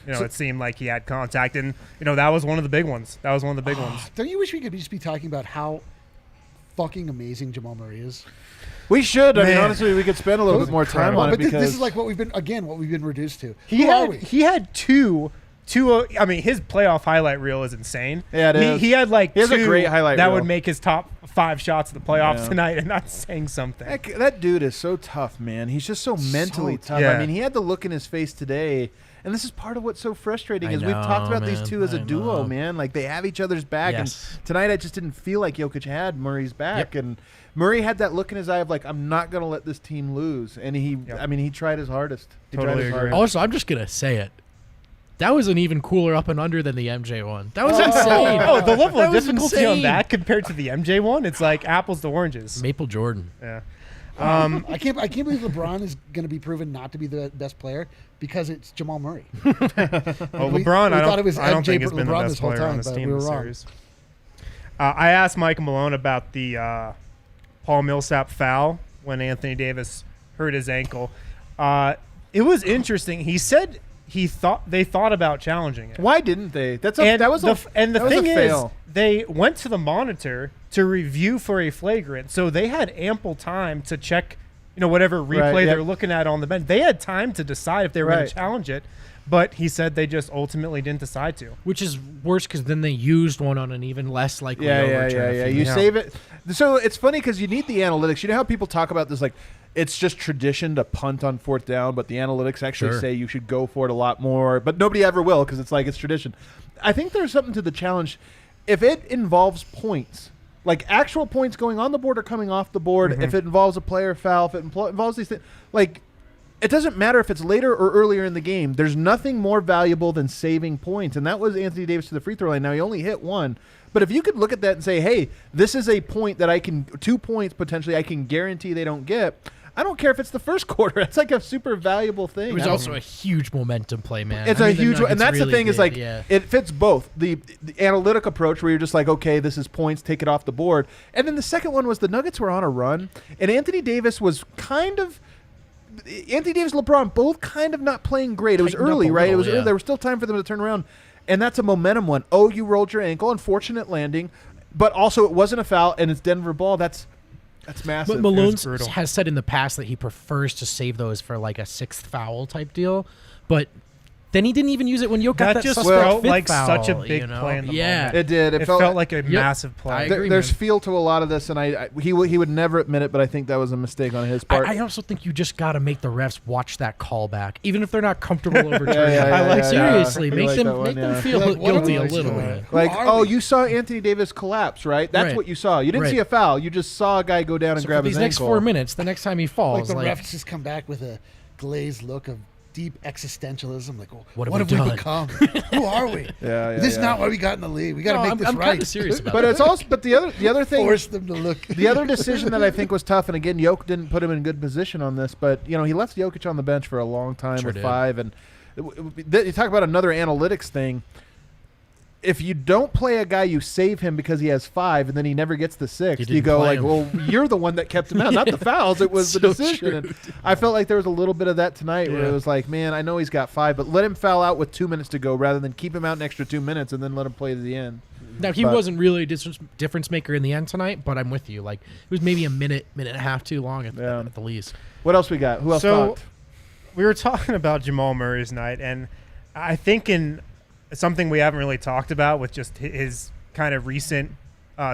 you know, it seemed like he had contact. And, you know, that was one of the big ones. Don't you wish we could just be talking about how fucking amazing Jamal Murray is? We should. I mean, honestly, we could spend a little bit more time on it, because this is like what we've been reduced to. He had two. I mean, his playoff highlight reel is insane. Yeah, it is. He had like he has a great highlight that reel. would make his top 5 shots of the playoffs tonight, and that's saying something. That dude is so tough, man. He's just so mentally tough. Yeah. I mean, he had the look in his face today. And this is part of what's so frustrating is we've talked about these two as a duo, man. Like, they have each other's back. Yes. And tonight I just didn't feel like Jokic had Murray's back. Yep. And Murray had that look in his eye of, like, I'm not going to let this team lose. And he tried his hardest. Totally agree. Also, I'm just going to say it. That was an even cooler up and under than the MJ one. That was insane. The level of difficulty on that compared to the MJ one, it's like apples to oranges. Maple Jordan. Yeah. I can't believe LeBron is going to be proven not to be the best player because it's Jamal Murray. LeBron, I don't think has been the best player on this team in the series. I asked Michael Malone about the Paul Millsap foul when Anthony Davis hurt his ankle. It was interesting. He said they thought about challenging it. Why didn't they? The thing is, they went to the monitor to review for a flagrant, so they had ample time to check, whatever replay they're looking at on the bench. They had time to decide if they were going to challenge it, but he said they just ultimately didn't decide to. Which is worse because then they used one on an even less likely overturn. You save it. So it's funny because you need the analytics. You know how people talk about this, like, it's just tradition to punt on fourth down, but the analytics actually say you should go for it a lot more. But nobody ever will because it's like it's tradition. I think there's something to the challenge. If it involves points, like actual points going on the board or coming off the board, if it involves a player foul, if it involves these things, like it doesn't matter if it's later or earlier in the game. There's nothing more valuable than saving points, and that was Anthony Davis to the free throw line. Now, he only hit one. But if you could look at that and say, hey, this is a point that 2 points potentially I can guarantee they don't get, I don't care if it's the first quarter. It's like a super valuable thing. It was also a huge momentum play, man. It's a huge one. And that's really the thing is like it fits both. The analytic approach where you're just like, okay, this is points, take it off the board. And then the second one was the Nuggets were on a run. And Anthony Davis, LeBron, both kind of not playing great. It was early, right? It was early. There was still time for them to turn around. And that's a momentum one. Oh, you rolled your ankle. Unfortunate landing. But also it wasn't a foul, and it's Denver ball. That's massive. But Malone has said in the past that he prefers to save those for like a sixth foul type deal. But then he didn't even use it when Jokic got that just suspect felt fifth like foul, such a big play in the moment. It did. It felt like a massive play. I agree, There's feel to a lot of this, and he would never admit it, but I think that was a mistake on his part. I also think you just got to make the refs watch that call back, even if they're not comfortable overturning. Seriously, make them feel guilty a little bit. Like, you saw Anthony Davis collapse, right? That's what you saw. You didn't see a foul. You just saw a guy go down and grab his ankle. These next 4 minutes, the next time he falls, the refs just come back with a glazed look of deep existentialism, like, what have we become? Who are we? This is not why we got in the league. We got to make this right. I'm kind of serious about but it's also, but the other thing, force them to look. The other decision that I think was tough, and again, Jokic didn't put him in good position on this, but he left Jokic on the bench for a long time with 5, and you talk about another analytics thing. If you don't play a guy, you save him because he has 5, and then he never gets the 6th. You go like, well, you're the one that kept him out, not the fouls. It was the decision. And I felt like there was a little bit of that tonight where it was like, man, I know he's got 5, but let him foul out with 2 minutes to go rather than keep him out an extra 2 minutes and then let him play to the end. Now, he wasn't really a difference maker in the end tonight, but I'm with you. Like, it was maybe a minute and a half too long at the least. What else we got? Who else talked? We were talking about Jamal Murray's night, and I think in something we haven't really talked about with just his kind of recent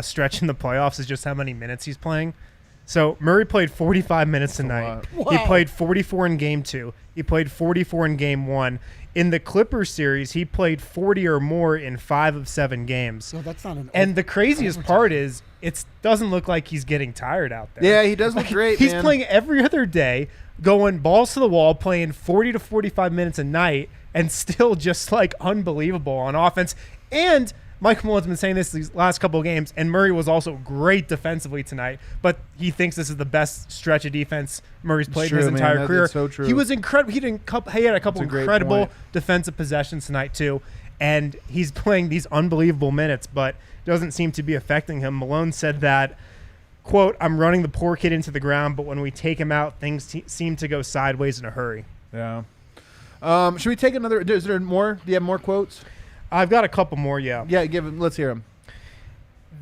stretch in the playoffs is just how many minutes he's playing. So Murray played 45 minutes tonight. He played 44 in Game 2. He played 44 in Game 1. In the Clippers series, he played 40 or more in 5 of 7 games. So that's not an. And the craziest part is it doesn't look like he's getting tired out there. Yeah, he does look great. He's playing every other day, going balls to the wall, playing 40 to 45 minutes a night, and still just like unbelievable on offense. And Mike Malone's been saying this these last couple of games, and Murray was also great defensively tonight, but he thinks this is the best stretch of defense Murray's played in his entire career. That's so true. He was incredible. He had a couple incredible defensive possessions tonight too, and he's playing these unbelievable minutes, but doesn't seem to be affecting him. Malone said that, quote, "I'm running the poor kid into the ground, but when we take him out, things seem to go sideways in a hurry." Yeah. Should we take another? Is there more? Do you have more quotes? I've got a couple more, yeah. Yeah, let's hear them.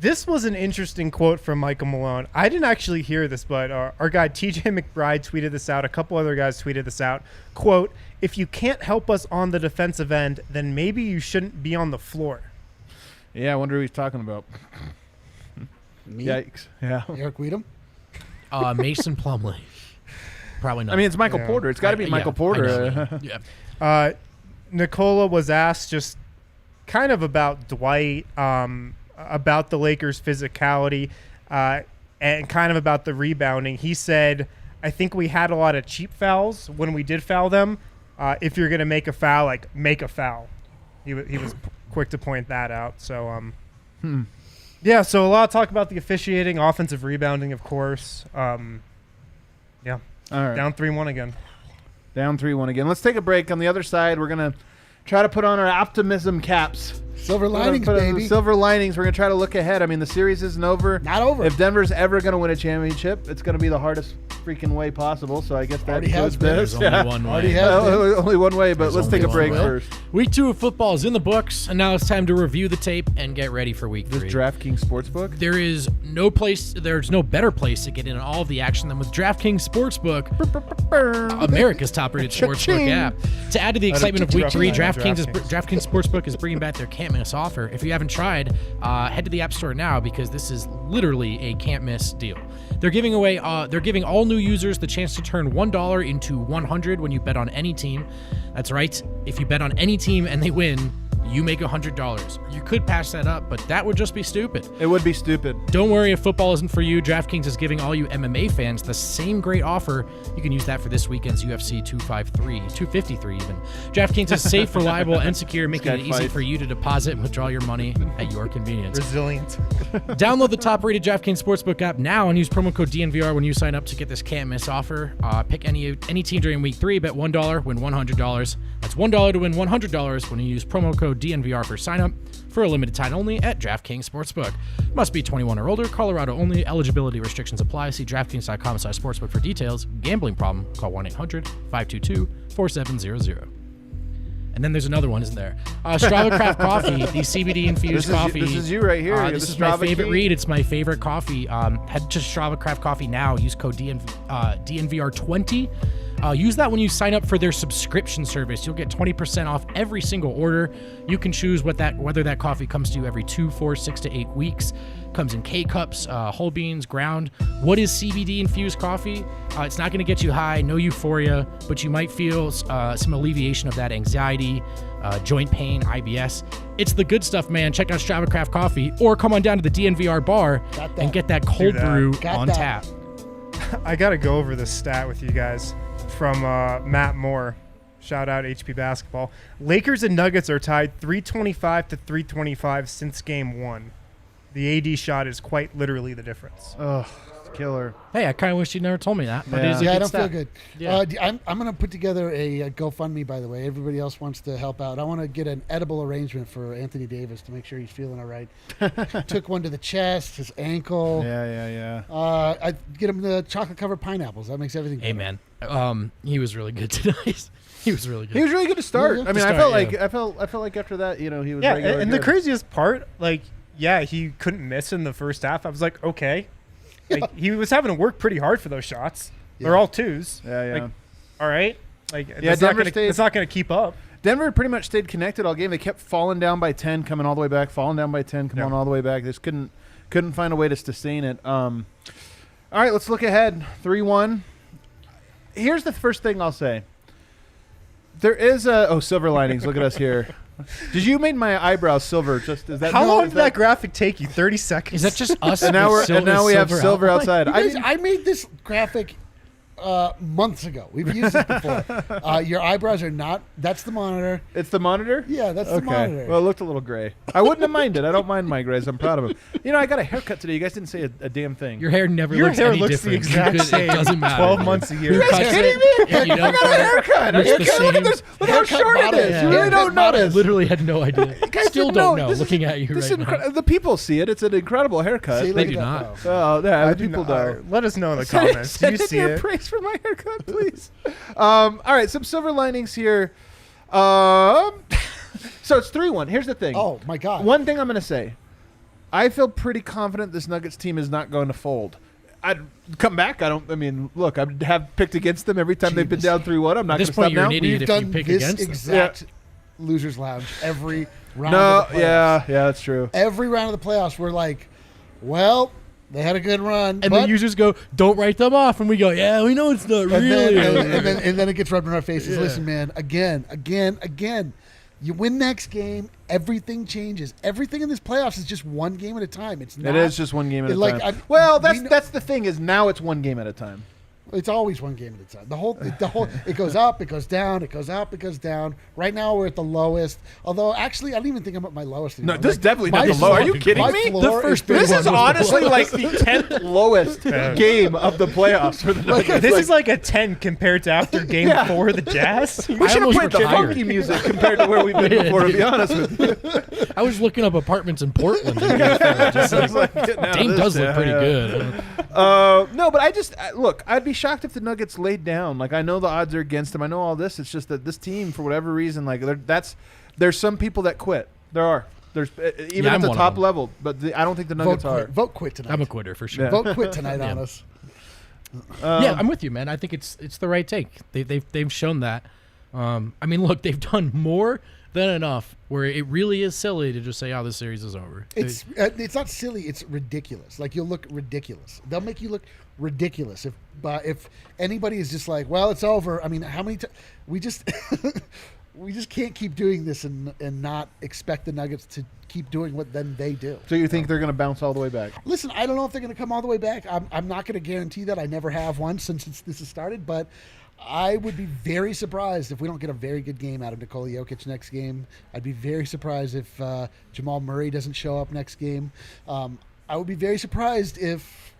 This was an interesting quote from Michael Malone. I didn't actually hear this, but our guy TJ McBride tweeted this out. A couple other guys tweeted this out. Quote, "If you can't help us on the defensive end, then maybe you shouldn't be on the floor." Yeah, I wonder who he's talking about. Me? Yikes. Yeah. Eric Weedham? Mason Plumlee. Probably not. I mean, it's Michael Porter. It's got to be Michael Porter. Nicola was asked just kind of about Dwight, about the Lakers' physicality, and kind of about the rebounding. He said, "I think we had a lot of cheap fouls when we did foul them. If you're going to make a foul, like, make a foul." He was quick to point that out. So, yeah, so a lot of talk about the officiating, offensive rebounding, of course. Yeah. All right. Down 3-1 again. Down 3-1 again. Let's take a break. On the other side, we're going to try to put on our optimism caps Silver linings, baby. Silver linings. We're going to try to look ahead. I mean, the series isn't over. Not over. If Denver's ever going to win a championship, it's going to be the hardest freaking way possible. So I guess that has been. There's only one way. Only one way, but let's take a break first. Week 2 of football is in the books, and now it's time to review the tape and get ready for week 3. This DraftKings Sportsbook? There's no better place to get in on all of the action than with DraftKings Sportsbook, America's top-rated sportsbook app. To add to the excitement of week 3, DraftKings Sportsbook is bringing back their can't-miss offer. If you haven't tried, head to the App Store now because this is literally a can't-miss deal. They're giving all new users the chance to turn $1 into $100 when you bet on any team. That's right. If you bet on any team and they win, you make $100. You could pass that up, but that would just be stupid. It would be stupid. Don't worry if football isn't for you. DraftKings is giving all you MMA fans the same great offer. You can use that for this weekend's UFC 253 even. DraftKings is safe, reliable, and secure, making it easy for you to deposit and withdraw your money at your convenience. Resilient. Download the top-rated DraftKings Sportsbook app now and use promo code DNVR when you sign up to get this can't-miss offer. Pick any team during week 3, bet $1, win $100. That's $1 to win $100 when you use promo code DNVR for sign-up for a limited time only at DraftKings Sportsbook. Must be 21 or older. Colorado only. Eligibility restrictions apply. See DraftKings.com/sportsbook for details. Gambling problem? Call 1-800-522-4700. And then there's another one, isn't there? Strava Craft Coffee, the CBD-infused coffee. This is you right here. This is my favorite read. It's my favorite coffee. Head to Strava Craft Coffee now. Use code DNVR20. Use that when you sign up for their subscription service. You'll get 20% off every single order. You can choose whether that coffee comes to you every 2, 4, 6 to 8 weeks. Comes in K-cups, whole beans, ground. What is CBD-infused coffee? It's not going to get you high, no euphoria, but you might feel some alleviation of that anxiety, joint pain, IBS. It's the good stuff, man. Check out Strava Craft Coffee or come on down to the DNVR bar and get that cold brew on tap. I got to go over this stat with you guys from Matt Moore. Shout out HP Basketball. Lakers and Nuggets are tied 325 to 325 since game 1. The AD shot is quite literally the difference. Oh, killer. Hey, I kind of wish you never told me that. But Yeah. it is a I good don't stat. feel good. Yeah. I'm going to put together a GoFundMe, by the way. Everybody else wants to help out. I want to get an edible arrangement for Anthony Davis to make sure he's feeling all right. Took one to the chest, his ankle. Yeah. I get him the chocolate-covered pineapples. That makes everything better. Hey, man. He was really good tonight. He was really good. He was really good to start. Yeah, I mean, to I felt start, like I felt like after that, he was Yeah, regular and good. the craziest part, he couldn't miss in the first half. I was like, okay. He was having to work pretty hard for those shots. They're all twos. Yeah. All right. Denver It's not going to keep up. Denver pretty much stayed connected all game. They kept falling down by 10, coming all the way back, falling down by 10, coming all the way back. They just couldn't find a way to sustain it. All right, let's look ahead. 3-1. Here's the first thing I'll say. There is silver linings. Look at us here. Did you make my eyebrows silver? How long did that graphic take you? 30 seconds. Is that just us? And now we have silver outside. I made this graphic months ago. We've used this before. Your eyebrows are not. That's the monitor. It's the monitor? Yeah, that's the monitor. Well, it looked a little gray. I wouldn't have minded. I don't mind my grays. I'm proud of them. I got a haircut today. You guys didn't say a damn thing. Your hair never looks any different. The exact same. It doesn't matter. 12 months a year. You guys kidding me? I got a haircut. Look at this. Look how short it is. Yeah. You really don't notice. Literally had no idea. Still don't know. Looking at you right now. The people see it. It's an incredible haircut. See, They look do at not. that, though. Oh, yeah, I the do people not- know. Let us know in the comments. Do you Send see in your it? praise for my haircut, please. All right, some silver linings here. So it's 3-1. Here's the thing. Oh, my God. One thing I'm going to say. I feel pretty confident this Nuggets team is not going to fold. I'd come back. I would have picked against them every time they've been down 3-1. I'm not going to stop now. You're an idiot We've if done you pick this against them. exact losers lounge every round No, of the playoffs. yeah, that's true. Every round of the playoffs, we're like, well, they had a good run. And but the users go, don't write them off. And we go, yeah, we know it's not and really. then it gets rubbed in our faces. Yeah. Listen, man, again. You win next game, everything changes. Everything in this playoffs is just one game at a time. It's not. It is just one game at a like, time. we That's the thing is now it's one game at a time. It's always one game at a time. The whole it goes up, it goes down, it goes up, it goes down. Right now we're at the lowest. Although actually, I don't even think I'm at my lowest anymore. No, this is definitely not the low. Are you kidding me? This is honestly like the 10th lowest game of the playoffs for the Nuggets. This is like a 10 compared to after Game 4 of the Jazz. We should have played the funky music compared to where we've been before. To be honest with you, I was looking up apartments in Portland. Just Dame does look pretty good. No, but look. I'd be shocked if the Nuggets laid down. Like, I know the odds are against them. I know all this. It's just that this team, for whatever reason, like there's some people that quit. There's even at the top level, but I don't think the Nuggets are. Vote quit tonight. I'm a quitter for sure. Yeah. Vote quit tonight on us. Yeah, I'm with you, man. I think it's the right take. They've shown that. I mean, look, they've done more than enough where it really is silly to just say, "Oh, this series is over." It's not silly. It's ridiculous. Like, you'll look ridiculous. They'll make you look ridiculous if anybody is just like, "Well, it's over." I mean, how many times we just we just can't keep doing this and not expect the Nuggets to keep doing what then they do. So you think they're going to bounce all the way back? Listen, I don't know if they're going to come all the way back. I'm not going to guarantee that. I never have once since this has started, but I would be very surprised if we don't get a very good game out of Nikola Jokic next game. I'd be very surprised if Jamal Murray doesn't show up next game. I would be very surprised if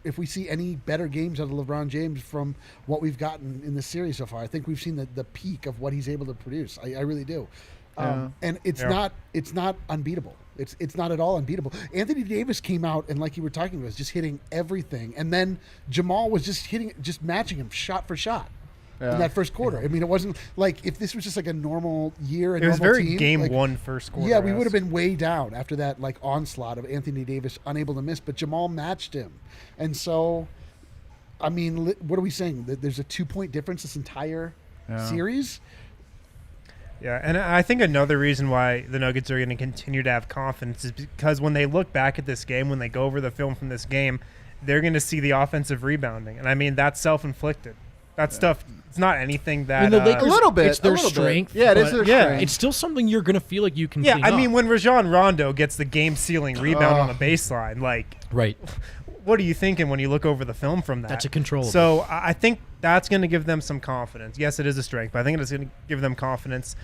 if we see any better games out of LeBron James from what we've gotten in this series so far. I think we've seen the peak of what he's able to produce. I really do. And it's not unbeatable. It's not at all unbeatable. Anthony Davis came out and, like you were talking about, was just hitting everything, and then Jamal was just matching him shot for shot in that first quarter. I mean, it wasn't like if this was just like a normal year. It was very team, game like, one first quarter. Yeah, we would have been way down after that like onslaught of Anthony Davis unable to miss, but Jamal matched him, and so. I mean, what are we saying? That there's a 2-point difference this entire series? Yeah, and I think another reason why the Nuggets are going to continue to have confidence is because when they look back at this game, when they go over the film from this game, they're going to see the offensive rebounding. And I mean, that's self-inflicted. That stuff, it's not anything that... I mean, the Lakers, a little bit. It's their strength. Yeah, it is their strength. It's still something you're going to feel like you can clean up. I mean, when Rajon Rondo gets the game-sealing rebound on the baseline, like... Right. What are you thinking when you look over the film from that? That's a controllable. So I think that's going to give them some confidence. Yes, it is a strength, but I think it's going to give them confidence.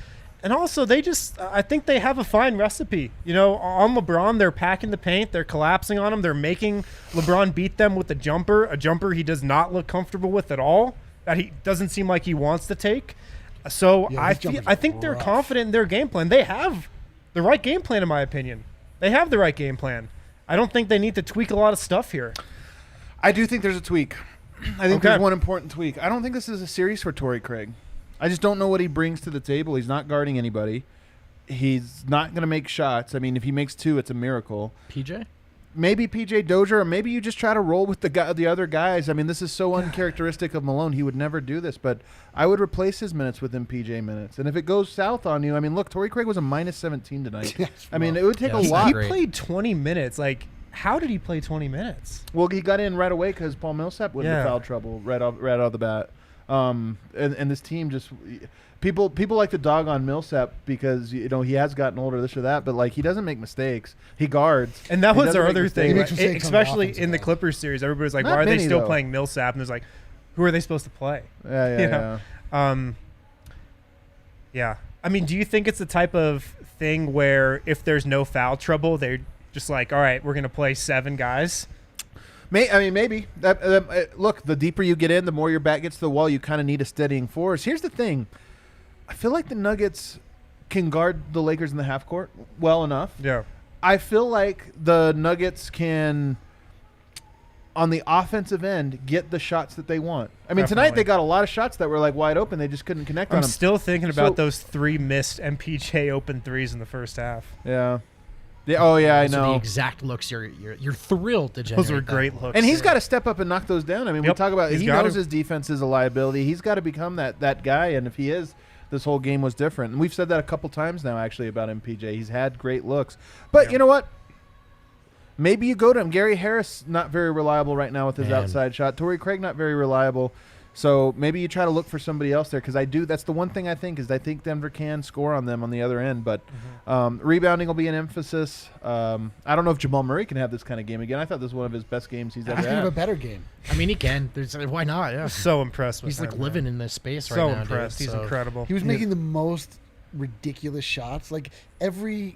And also, I think they have a fine recipe. You know, on LeBron, they're packing the paint. They're collapsing on him. They're making LeBron beat them with a jumper he does not look comfortable with at all, that he doesn't seem like he wants to take. So I think they're confident in their game plan. They have the right game plan, in my opinion. They have the right game plan. I don't think they need to tweak a lot of stuff here. I do think there's a tweak. I think there's one important tweak. I don't think this is a series for Torrey Craig. I just don't know what he brings to the table. He's not guarding anybody. He's not going to make shots. I mean, if he makes 2, it's a miracle. PJ? Maybe PJ Dozier, or maybe you just try to roll with the other guys. I mean, this is so uncharacteristic of Malone. He would never do this, but I would replace his minutes with PJ minutes. And if it goes south on you, I mean, look, Torrey Craig was a -17 tonight. I mean, it would take a lot. He played 20 minutes. Like, how did he play 20 minutes? Well, he got in right away because Paul Millsap went into foul trouble right out the bat. And this team just people like to dog on Millsap because he has gotten older, this or that, but like he doesn't make mistakes. He guards, and that was our other thing, especially in the Clippers series. Everybody's like, "Why are they still playing Millsap?" And there's like, "Who are they supposed to play?" Yeah. Yeah. I mean, do you think it's the type of thing where if there's no foul trouble, they're just like, "All right, we're going to play 7 guys"? Maybe. Look, the deeper you get in, the more your back gets to the wall. You kind of need a steadying force. Here's the thing. I feel like the Nuggets can guard the Lakers in the half court well enough. Yeah. I feel like the Nuggets can, on the offensive end, get the shots that they want. I mean, tonight they got a lot of shots that were like wide open. They just couldn't connect on them. I'm still thinking about those 3 missed MPJ open threes in the first half. Yeah. I know. The exact looks you're thrilled to generate. Those were great looks. And he's got to step up and knock those down. I mean, we talk about he knows his defense is a liability. He's got to become that guy, and if he is, this whole game was different. And we've said that a couple times now, actually, about MPJ. He's had great looks. But you know what? Maybe you go to him. Gary Harris, not very reliable right now with his outside shot. Torrey Craig, not very reliable. So maybe you try to look for somebody else there, because that's the one thing I think Denver can score on them on the other end. But rebounding will be an emphasis. I don't know if Jamal Murray can have this kind of game again. I thought this was one of his best games he's ever He's gonna had. have a better game. I mean, he can. Why not? Yeah. So impressed with He's him, like living man. in this space right So now. impressed. Dude, He's so. incredible. He was making the most ridiculous shots. Like every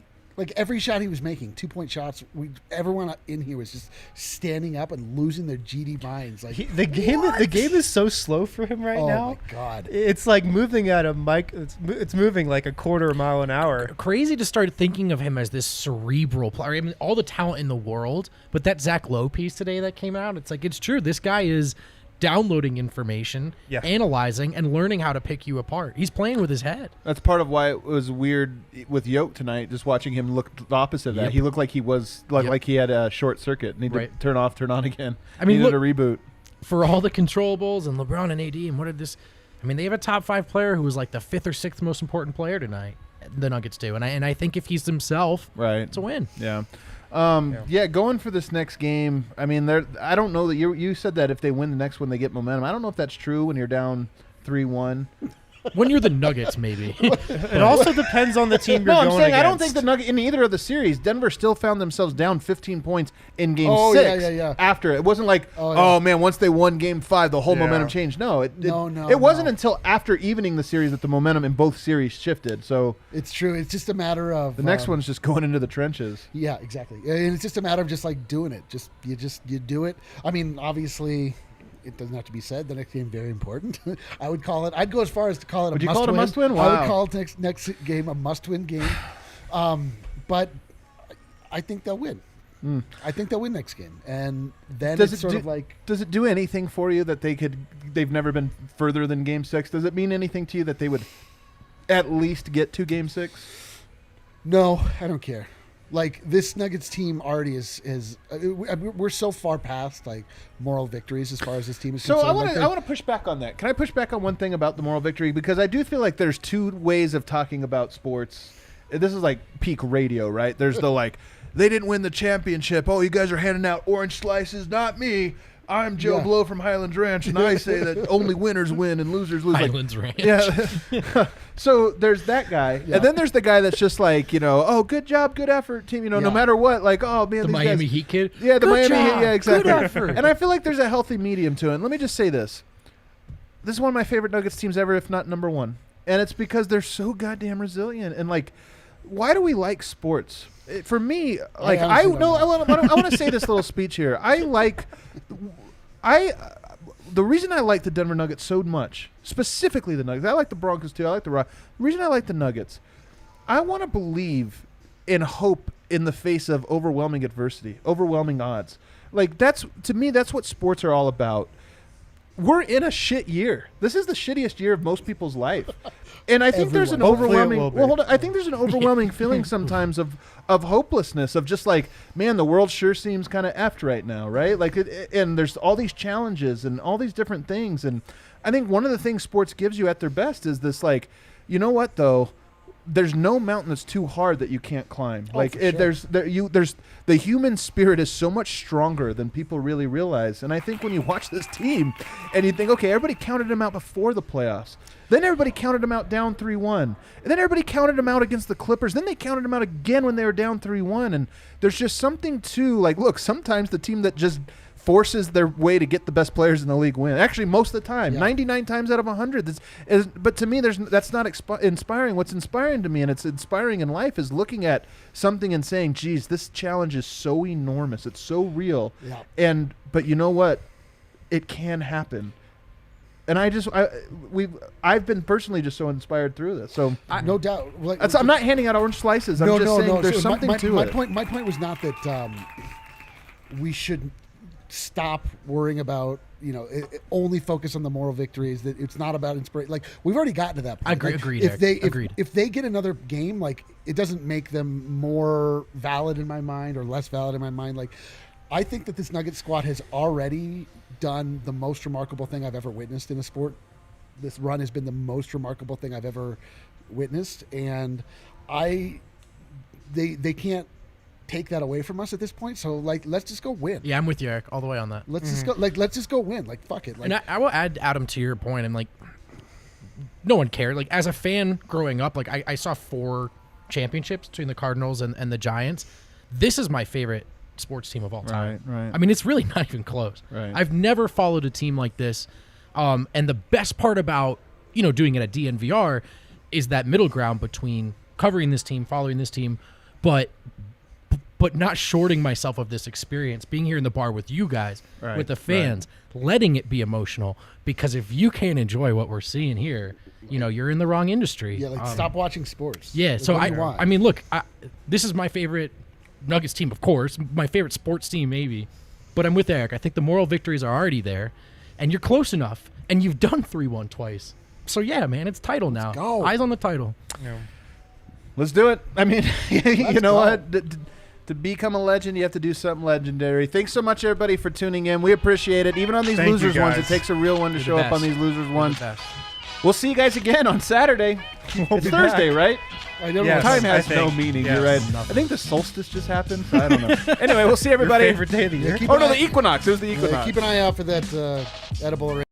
shot he was making, 2-point shots. Everyone in here was just standing up and losing their GD minds. Like The game is so slow for him right now. Oh my god! It's like moving at a mic. It's moving like a quarter mile an hour. Crazy to start thinking of him as this cerebral player. I mean, all the talent in the world, but that Zach Lowe piece today that came out, it's like, it's true. This guy is downloading information, analyzing, and learning how to pick you apart. He's playing with his head. That's part of why it was weird with Yoke tonight, just watching him look the opposite of that. Yep. He looked like he was like he had a short circuit. Need to turn off, turn on again. I mean, needed a reboot. For all the controllables and LeBron and AD and what did this... I mean, they have a top 5 player who was like the 5th or 6th most important player tonight. The Nuggets do. And I think if he's himself, it's a win. Yeah. Going for this next game. I mean, I don't know that you said that if they win the next one, they get momentum. I don't know if that's true when you're down 3-1. When you're the Nuggets, maybe. It also depends on the team you're going against. I'm saying I don't think the Nuggets in either of the series, Denver still found themselves down 15 points in Game 6. After it wasn't like, man, once they won Game 5, the whole momentum changed. No, it wasn't until after evening the series that the momentum in both series shifted. So it's true. It's just a matter of the next one's just going into the trenches. Yeah, exactly. And it's just a matter of just like doing it. You do it. I mean, obviously. It doesn't have to be said. The next game very important. I'd go as far as to call it a must-win. Would you call it a must-win? Wow. I would call it next game a must-win game. But I think they'll win. I think they'll win next game, and then does it do anything for you that they've never been further than Game 6? Does it mean anything to you that they would at least get to Game 6? No, I don't care. Like, this Nuggets team already we're so far past like moral victories as far as this team is concerned. So I want to push back on that. Can I push back on one thing about the moral victory? Because I do feel like there's two ways of talking about sports. This is like peak radio, right? There's the like, they didn't win the championship. Oh, you guys are handing out orange slices, not me. I'm Joe Blow from Highlands Ranch, and I say that only winners win and losers lose. Highlands Ranch. Yeah. So there's that guy. Yeah. And then there's the guy that's just like, oh, good job, good effort, team. No matter what, like, oh, man. The these Miami guys, Heat kid? Yeah, the good Miami job. Heat. Yeah, exactly. Good effort. And I feel like there's a healthy medium to it. And let me just say this. This is one of my favorite Nuggets teams ever, if not number one. And it's because they're so goddamn resilient. And, like, why do we like sports? For me, like, I want to say this little speech here. The reason I like the Denver Nuggets so much, specifically the Nuggets, I like the Broncos too, I like the Rock. The reason I like the Nuggets, I want to believe in hope in the face of overwhelming adversity, overwhelming odds. Like, to me, that's what sports are all about. We're in a shit year. This is the shittiest year of most people's life. And I think there's an overwhelming I think there's an overwhelming feeling sometimes of hopelessness, of just like, man, the world sure seems kind of effed right now, right? Like, and there's all these challenges and all these different things. And I think one of the things sports gives you at their best is this, like, you know what though? There's no mountain that's too hard that you can't climb. There's the human spirit is so much stronger than people really realize. And I think when you watch this team and you think, okay, everybody counted them out before the playoffs. Then everybody counted them out down 3-1. And then everybody counted them out against the Clippers. Then they counted them out again when they were down 3-1. And there's just something to, like, look, sometimes the team that just forces their way to get the best players in the league win. Actually, most of the time, 99 times out of 100. But to me, that's not inspiring. What's inspiring to me, and it's inspiring in life, is looking at something and saying, geez, this challenge is so enormous. It's so real. Yeah. But you know what? It can happen. And I've been personally just so inspired through this. So no doubt. Like, I'm not handing out orange slices. I'm just saying there's something to it. My point was not that we should stop worrying about, only focus on the moral victories. That it's not about inspiration. Like, we've already gotten to that point. Agreed. If they get another game, like, it doesn't make them more valid in my mind or less valid in my mind. Like, I think that this Nuggets squad has already done the most remarkable thing I've ever witnessed in a sport. This run has been the most remarkable thing I've ever witnessed, and they can't take that away from us at this point. So like, let's just go win. Yeah, I'm with you, Eric, all the way on that. Let's just go. Like, let's just go win. Like, fuck it. Like, And I will add, Adam, to your point. I'm like, no one cared. Like, as a fan growing up, like I saw 4 championships between the Cardinals and the Giants. This is my favorite sports team of all time. Right. I mean, it's really not even close. Right. I've never followed a team like this. And the best part about, doing it at DNVR is that middle ground between covering this team, following this team, but not shorting myself of this experience, being here in the bar with you guys, with the fans, letting it be emotional. Because if you can't enjoy what we're seeing here, you're in the wrong industry. yeah, like stop watching sports. Yeah, Like, so what do you want? I mean, look, this is my favorite Nuggets team, of course, my favorite sports team maybe, but I'm with Eric. I think the moral victories are already there, and you're close enough, and you've done 3-1 twice. So yeah, man, it's title now. go. Eyes on the title. Let's do it. I mean, you know go. what? To become a legend, you have to do something legendary. Thanks so much, everybody, for tuning in. We appreciate it. Even on these Thank you, losers ones, it guys. takes a real one to You're show the up on best. these losers You're ones. the best. We'll see you guys again on Saturday. It's be Thursday, back. right? I don't Yes. know. Time has I no think. meaning. Yes. You're right. I think the solstice just happened. So I don't know. Anyway, we'll see everybody. Your favorite day of the year? Keep Oh an no, eye- the equinox. It was the yeah, equinox. keep an eye out for that edible.